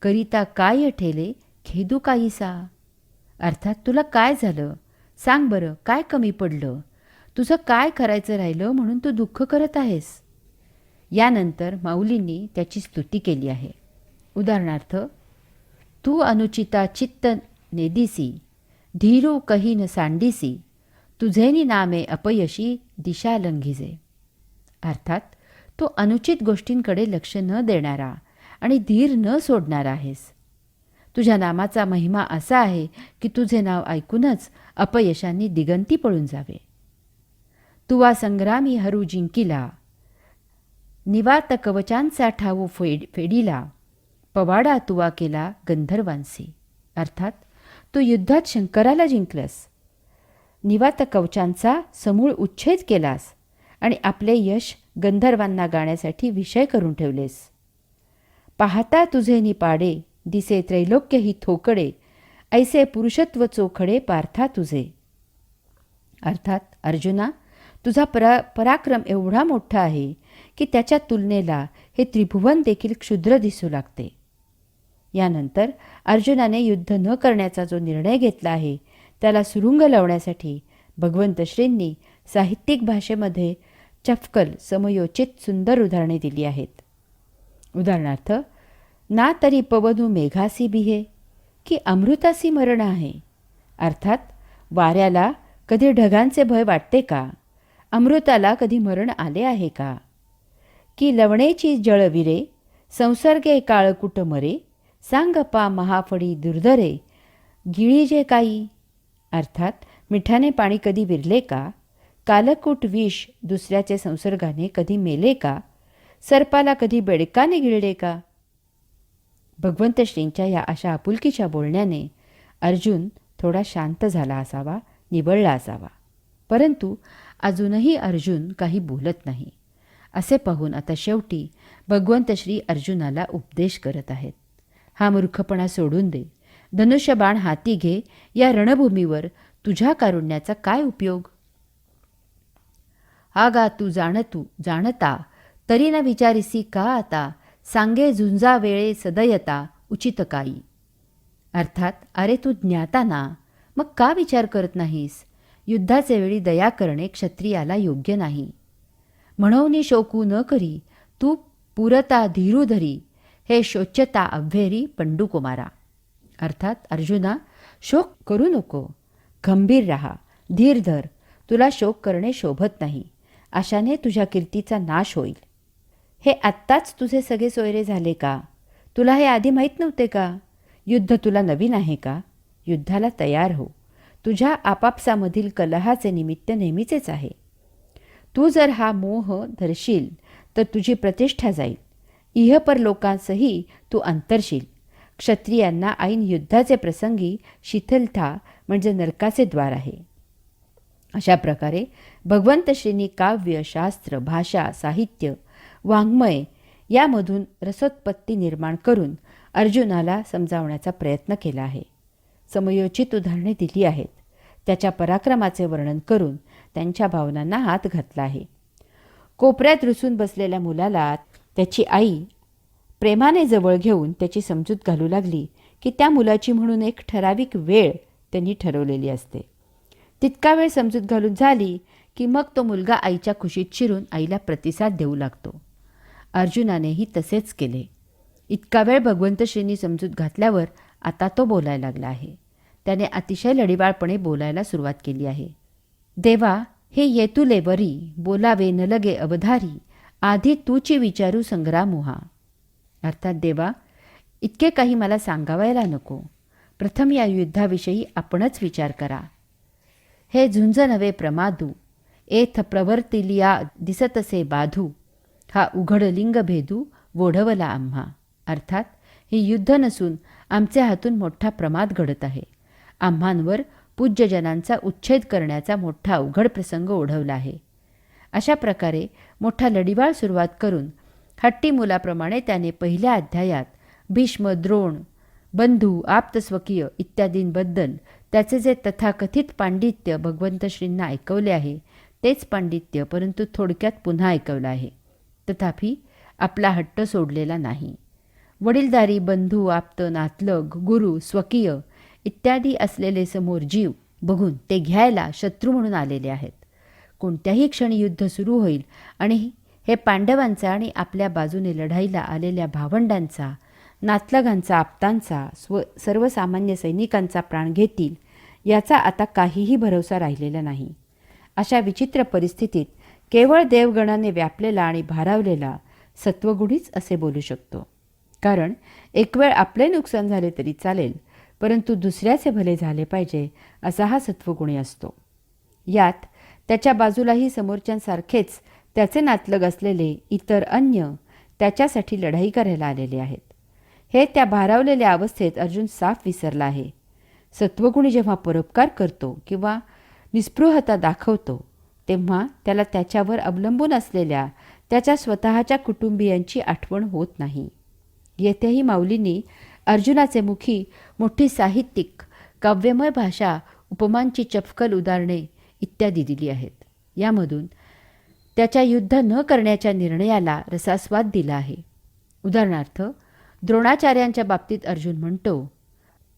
करिता काय ठेले, खेदू काहीसा. अर्थात तुला काय झालं? सांग बरं, काय कमी पडलं? तुझं काय करायचं राहिलं म्हणून तू दुःख करत आहेस? यानंतर माऊलींनी त्याची स्तुती केली आहे. उदाहरणार्थ, तू अनुचिता चित्त नेदिसी, धीरू कही न सांडिसी, तुझेनी नामे अपयशी दिशा लंघिजे. अर्थात तू अनुचित गोष्टींकडे लक्ष न देणारा आणि धीर न सोडणारा आहेस. तुझ्या नामाचा महिमा असा आहे की तुझे नाव ऐकूनच अपयशांनी दिगंती पळून जावे. तुवा संग्रामी हरू जिंकिला, निवात कवचांचा ठावू फेडीला, पवाडा तुवा केला गंधर्वांसी. अर्थात तू युद्धात शंकराला जिंकलंस, निवात कवचांचा समूळ उच्छेद केलास आणि आपले यश गंधर्वांना गाण्यासाठी विषय करून ठेवलेस. पाहता तुझे निपाडे, दिसे त्रैलोक्य ही थोकडे, ऐसे पुरुषत्व चोखडे पार्था तुझे. अर्थात अर्जुना, तुझा पराक्रम एवढा मोठा आहे की त्याच्या तुलनेला हे त्रिभुवन देखील क्षुद्र दिसू लागते. यानंतर अर्जुनाने युद्ध न करण्याचा जो निर्णय घेतला आहे त्याला सुरुंग लावण्यासाठी भगवंत श्रींनी साहित्यिक भाषेमध्ये चपकल समयोचित सुंदर उदाहरणे दिली आहेत. उदाहरणार्थ, ना तरी पवनू मेघासी बिहे, की अमृतासी मरण आहे. अर्थात वाऱ्याला कधी ढगांचे भय वाटते का? अमृताला कधी मरण आले आहे का? की लवणेची जळविरे, संसर्गे काळकुट मरे, सांग पा महाफडी दुर्धरे, गिळीजे काही. अर्थात मिठाने पाणी कधी विरले का? कालकूट विष दुसऱ्याचे संसर्गाने कधी मेले का? सर्पाला कधी बेडकाने गिळले का? भगवंत श्रींच्या या अशा आपुलकीच्या बोलण्याने अर्जुन थोडा शांत झाला असावा, निवळला असावा. परंतु अजूनही अर्जुन काही बोलत नाही. असे पाहून आता शेवटी भगवंत श्री अर्जुनाला उपदेश करत आहेत. हा मूर्खपणा सोडून दे. धनुष्यबाण हाती घे. या रणभूमीवर तुझ्या कारुण्याचा काय उपयोग? आगा तू जाणता, तरी न विचारिसी का आता, सांगे झुंजा वेळे सदयता उचित काही. अर्थात अरे तू ज्ञाता ना, मग का विचार करत नाहीस? युद्धाचे वेळी दया करणे क्षत्रियाला योग्य नाही. म्हणून शोकू न करी, तू पुरता धीरू धरी, हे शोच्यता अव्हेरी पंडुकुमारा. अर्थात अर्जुना, शोक करू नको, गंभीर राहा, धीर धर. तुला शोक करणे शोभत नाही. अशाने तुझ्या कीर्तीचा नाश होईल. हे आत्ताच तुझे सगळे सोयरे झाले का? तुला हे आधी माहीत नव्हते का? युद्ध तुला नवीन आहे का? युद्धाला तयार हो. तुझ्या आपापसामधील कलहाचे निमित्त नेहमीचेच आहे. तू जर हा मोह धरशील तर तुझी प्रतिष्ठा जाईल. इहपर लोकांसही तू अंतरशील. क्षत्रियांना ऐन युद्धाचे प्रसंगी शिथिलता म्हणजे नरकाचे द्वार आहे. अशा प्रकारे भगवंत श्रींनी काव्य, शास्त्र, भाषा, साहित्य, वाङ्मय यामधून रसोत्पत्ती निर्माण करून अर्जुनाला समजावण्याचा प्रयत्न केला आहे. समयोचित उदाहरणे दिली आहेत. त्याच्या पराक्रमाचे वर्णन करून त्यांच्या भावनांना हात घातला आहे. कोपऱ्यात रुसून बसलेल्या मुलाला त्याची आई प्रेमाने जवळ घेऊन त्याची समजूत घालू लागली की त्या मुलाची म्हणून एक ठराविक वेळ त्यांनी ठरवलेली असते. तितका वेळ समजूत घालून झाली की मग तो मुलगा आईच्या कुशीत शिरून आईला प्रतिसाद देऊ लागतो. अर्जुनानेही तसेच केले. इतका वेळ भगवंत श्रींनी समजूत घातल्यावर आता तो बोलायला लागला आहे. त्याने अतिशय लढीवाळपणे बोलायला सुरुवात केली आहे. देवा, हे येतुले वरी, बोलावे न लगे अवधारी, आधी तूची विचारू संग्रामुहा. अर्थात देवा, इतके काही मला सांगावायला नको. प्रथम या युद्धाविषयी आपणच विचार करा. हे झुंज नवे प्रमादू, एथ प्रवर्तिलिया दिसतसे बाधू, हा उघड लिंग भेदू वोढवला आम्हा. अर्थात हे युद्ध नसून आमच्या हातून मोठा प्रमाद घडत आहे. आम्हांवर पूज्यजनांचा उच्छेद करण्याचा मोठा अवघड प्रसंग ओढवला आहे. अशा प्रकारे मोठा लढीवाळ सुरुवात करून हट्टी मुलाप्रमाणे त्याने पहिल्या अध्यायात भीष्म, द्रोण, बंधू, आप्तस्वकीय इत्यादींबद्दल त्याचे जे तथाकथित पांडित्य भगवंत श्रींना ऐकवले आहे तेच पांडित्य परंतु थोडक्यात पुन्हा ऐकवलं आहे. तथापि आपला हट्ट सोडलेला नाही. वडीलधारी बंधू, आप्त, नातलग, गुरु, स्वकीय इत्यादी असलेले समोर जीव बघून ते घ्यायला शत्रू म्हणून आलेले आहेत. कोणत्याही क्षणी युद्ध सुरू होईल आणि हे पांडवांचा आणि आपल्या बाजूने लढाईला आलेल्या भावंडांचा, नातलगांचा, आप्तांचा, सर्वसामान्य सैनिकांचा प्राण घेतील याचा आता काहीही भरोसा राहिलेला नाही. अशा विचित्र परिस्थितीत केवळ देवगणाने व्यापलेला आणि भारावलेला सत्वगुणीच असे बोलू शकतो. कारण एक वेळ आपले नुकसान झाले तरी चालेल, परंतु दुसऱ्याचे भले झाले पाहिजे असा हा सत्वगुणी असतो. यात त्याच्या बाजूलाही समोरच्यांसारखेच त्याचे नातलग असलेले इतर अन्य त्याच्यासाठी लढाई करायला आलेले आहेत. हे त्या भारावलेल्या अवस्थेत अर्जुन साफ विसरला आहे. सत्वगुणी जेव्हा परोपकार करतो किंवा निस्पृहता दाखवतो तेव्हा त्याला त्याच्यावर अवलंबून असलेल्या त्याच्या स्वतःच्या कुटुंबियांची आठवण होत नाही. येथेही माऊलींनी अर्जुनाचे मुखी मोठी साहित्यिक, काव्यमय भाषा, उपमांची चपखल उदाहरणे इत्यादी दिली आहेत. यामधून त्याच्या युद्ध न करण्याच्या निर्णयाला रसास्वाद दिला आहे. उदाहरणार्थ द्रोणाचार्यांच्या बाबतीत अर्जुन म्हणतो,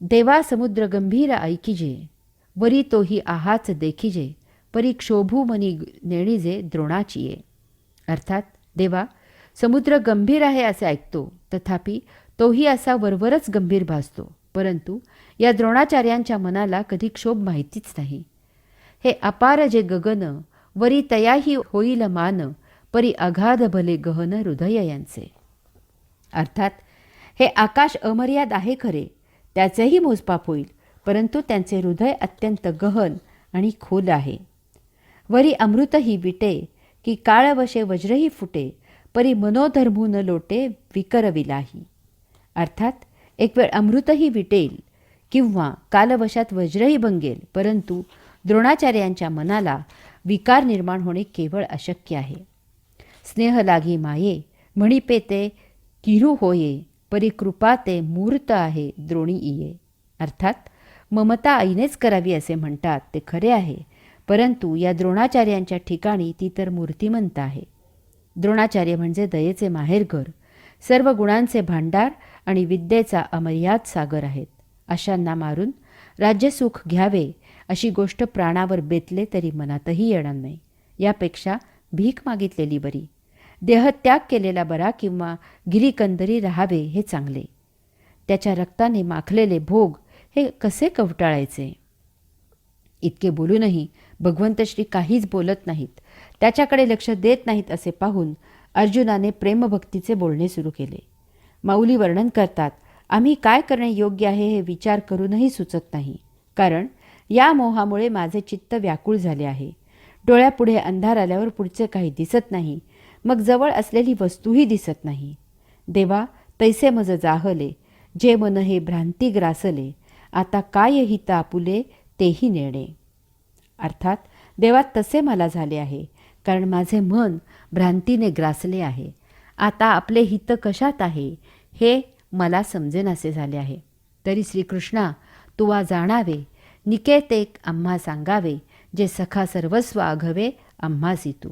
देवा समुद्र गंभीर ऐकिजे, वरी तोही आहाच देखिजे, परी क्षोभू मनी नेणीजे द्रोणाचिये. अर्थात देवा, समुद्र गंभीर आहे असे ऐकतो, तथापि तोही असा वरवरच गंभीर भासतो, परंतु या द्रोणाचार्यांच्या मनाला कधी क्षोभ माहितीच नाही. हे अपार जे गगन, वरी तयाही होईल मान, परी अगाध भले गहन हृदय यांचे. अर्थात हे आकाश अमर्याद आहे खरे, त्याचेही मोजमाप होईल, परंतु त्यांचे हृदय अत्यंत गहन आणि खोल आहे. वरी अमृतही विटे, की काळवशे वज्रही फुटे, परी मनोधर्मू न लोटे विकरविलाही. अर्थात एक वेळ अमृतही विटेल किंवा कालवशात वज्रही भंगेल, परंतु द्रोणाचार्यांच्या मनाला विकार निर्माण होणे केवळ अशक्य आहे. स्नेह लागी माये, म्हणिपे ते किरू होये, परी कृपा ते मूर्त आहे द्रोणी इये. अर्थात ममता आईनेच करावी असे म्हणतात ते खरे आहे, परंतु या द्रोणाचार्यांच्या ठिकाणी ती तर मूर्तिमंत आहे. द्रोणाचार्य म्हणजे दयेचे माहेरघर, सर्व गुणांचे भांडार आणि विद्येचा अमर्याद सागर आहेत. अशांना मारून राज्यसुख घ्यावे अशी गोष्ट प्राणावर बेतले तरी मनातही येणार नाही. यापेक्षा भीक मागितलेली बरी, देहत्याग केलेला बरा किंवा गिरीकंदरी राहावे हे चांगले. त्याच्या रक्ताने माखलेले भोग हे कसे कवटाळायचे. इतके बोलूनही भगवंत श्री काहीच बोलत नाहीत, त्याच्याकडे लक्ष देत नाहीत असे पाहून अर्जुनाने प्रेमभक्तीचे बोलणे सुरू केले. माऊली वर्णन करतात, आम्ही काय करणे योग्य आहे हे विचार करूनही सुचत नाही, कारण या मोहामुळे माझे चित्त व्याकुळ झाले आहे. डोळ्यापुढे अंधार आल्यावर पुढचे काही दिसत नाही, मग जवळ असलेली वस्तूही दिसत नाही. देवा, तैसे मज जाहले, जे मन हे भ्रांती ग्रासले, आता काय हित आपुले तेही नेणे. अर्थात देवा, तसे मला झाले आहे, कारण माझे मन भ्रांतीने ग्रासले आहे. आता आपले हित कशात आहे हे मला समजेनासे झाले आहे. तरी श्रीकृष्णा, तुवा जाणावे, निकेतेक आम्हा सांगावे, जे सखा सर्वस्व आघवे आम्हासी तू.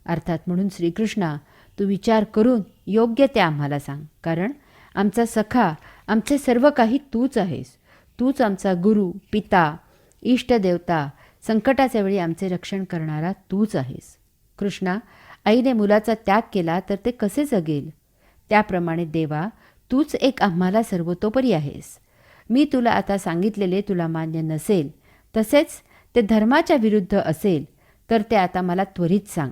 अर्थात म्हणून श्रीकृष्णा, तू विचार करून योग्य ते आम्हाला सांग, कारण आमचा सखा, आमचे सर्व काही तूच आहेस. तूच आमचा गुरु, पिता, इष्टदेवता, संकटाच्या वेळी आमचे रक्षण करणारा तूच आहेस. कृष्णा, आईने मुलाचा त्याग केला तर ते कसे जगेल? त्याप्रमाणे देवा, तूच एक आम्हाला सर्वतोपरी आहेस. मी तुला आता सांगितलेले तुला मान्य नसेल, तसेच ते धर्माच्या विरुद्ध असेल, तर ते आता मला त्वरित सांग.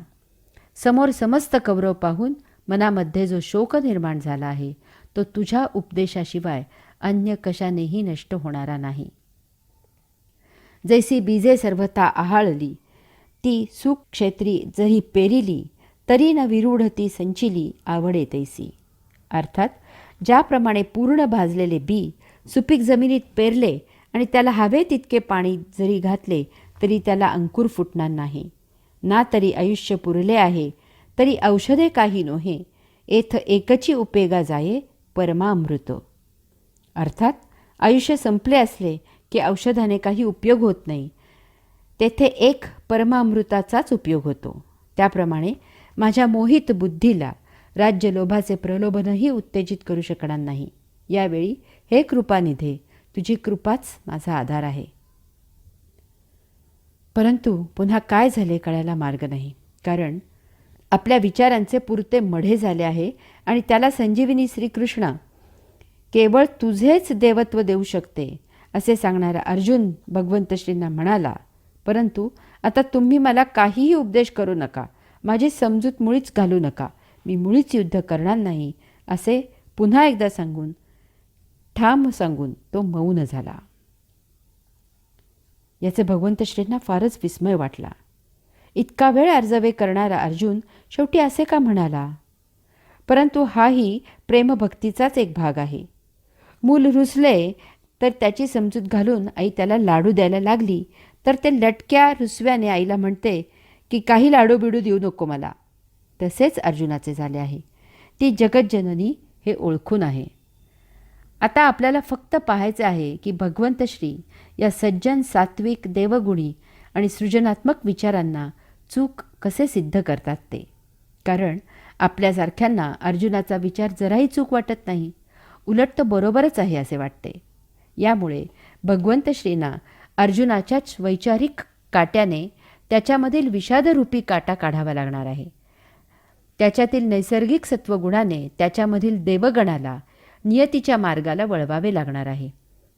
समोर समस्त कौरव पाहून मनामध्ये जो शोक निर्माण झाला आहे, तो तुझ्या उपदेशाशिवाय अन्य कशानेही नष्ट होणारा नाही. जैसी बीजे सर्वथा आहाळली, ती सुक्षेत्री जरी पेरिली, तरी न विरूढ ती संचिली आवडे तैसी. अर्थात ज्याप्रमाणे पूर्ण भाजलेले बी सुपीक जमिनीत पेरले आणि त्याला हवे तितके पाणी जरी घातले तरी त्याला अंकुर फुटणार नाही. ना तरी आयुष्य पुरले आहे, तरी औषधे काही नोहे, एथ एकची उपेगा जाये परमामृत. अर्थात आयुष्य संपले असले की औषधाने काही उपयोग होत नाही, तेथे एक परमामृताचाच उपयोग होतो. त्याप्रमाणे माझ्या मोहित बुद्धीला राज्य लोभाचे प्रलोभनही उत्तेजित करू शकणार नाही. यावेळी हे कृपानिधे, तुझी कृपाच माझा आधार आहे. परंतु पुन्हा काय झाले कळायला मार्ग नाही, कारण आपल्या विचारांचे पुरते मढे झाले आहे आणि त्याला संजीवनी श्रीकृष्ण केवळ तुझेच देवत्व देऊ शकते असे सांगणारा अर्जुन भगवंत श्रींना म्हणाला, परंतु आता तुम्ही मला काहीही उपदेश करू नका, माझी समजूत मुळीच घालू नका, मी मुळीच युद्ध करणार नाही असे पुन्हा एकदा सांगून ठाम सांगून तो मौन झाला. याचे भगवंत श्रींना फारच विस्मय वाटला. इतका वेळ अर्जवे करणारा अर्जुन शेवटी असे का म्हणाला? परंतु हाही प्रेमभक्तीचाच एक भाग आहे. मूल रुसले तर त्याची समजूत घालून आई त्याला लाडू द्यायला लागली तर ते लटक्या रुसव्याने आईला म्हणते की काही लाडू बिडू देऊ नको मला. तसेच अर्जुनाचे झाले आहे. ती जगज्जननी हे ओळखून आहे. आता आपल्याला फक्त पाहायचे आहे की भगवंत श्री या सज्जन सात्विक देवगुणी आणि सृजनात्मक विचारांना चूक कसे सिद्ध करतात ते. कारण आपल्यासारख्यांना अर्जुनाचा विचार जराही चूक वाटत नाही, उलट तो बरोबरच आहे असे वाटते. यामुळे भगवंत श्रींना अर्जुनाच्याच वैचारिक काट्याने त्याच्यामधील विषादरूपी काटा काढावा लागणार आहे. त्याच्यातील नैसर्गिक सत्वगुणाने त्याच्यामधील देवगणाला नियतीच्या मार्गाला वळवावे लागणार आहे.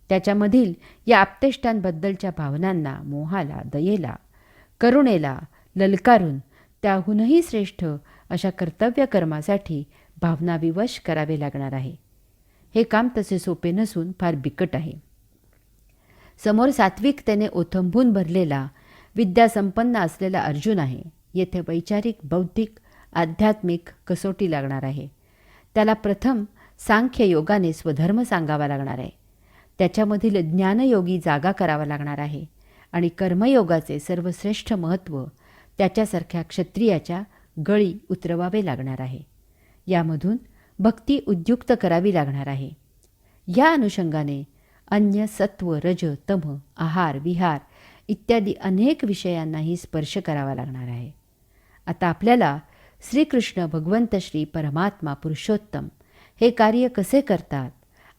त्याच्यामधील या आप्तेष्टांबद्दलच्या भावनांना, मोहाला, दयेला, करुणेला ललकारून त्याहूनही श्रेष्ठ अशा कर्तव्यकर्मासाठी भावनाविवश करावे लागणार आहे. हे काम तसे सोपे नसून फार बिकट आहे. समोर सात्विकतेने ओथंबून भरलेला विद्यासंपन्न असलेला अर्जुन आहे. येथे वैचारिक, बौद्धिक, आध्यात्मिक कसोटी लागणार आहे. त्याला प्रथम सांख्ययोगाने स्वधर्म सांगावा लागणार आहे. त्याच्यामधील ज्ञानयोगी जागा करावा लागणार आहे आणि कर्मयोगाचे सर्वश्रेष्ठ महत्त्व त्याच्यासारख्या क्षत्रियाच्या गळी उतरवावे लागणार आहे. यामधून भक्ती उद्युक्त करावी लागणार आहे. या अनुषंगाने अन्य सत्व, रज, तम, आहार, विहार इत्यादी अनेक विषयांनाही स्पर्श करावा लागणार आहे. आता आपल्याला श्रीकृष्ण भगवंत श्री परमात्मा पुरुषोत्तम हे कार्य कसे करतात,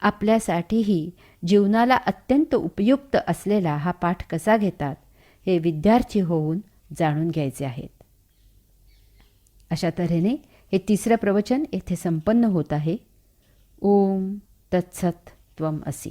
आपल्यासाठीही जीवनाला अत्यंत उपयुक्त असलेला हा पाठ कसा घेतात, हे विद्यार्थी होऊन जाणून घ्यायचे आहेत. अशा तऱ्हेने हे तिसरं प्रवचन येथे संपन्न होत आहे. ओम तत्सत त्वम असि.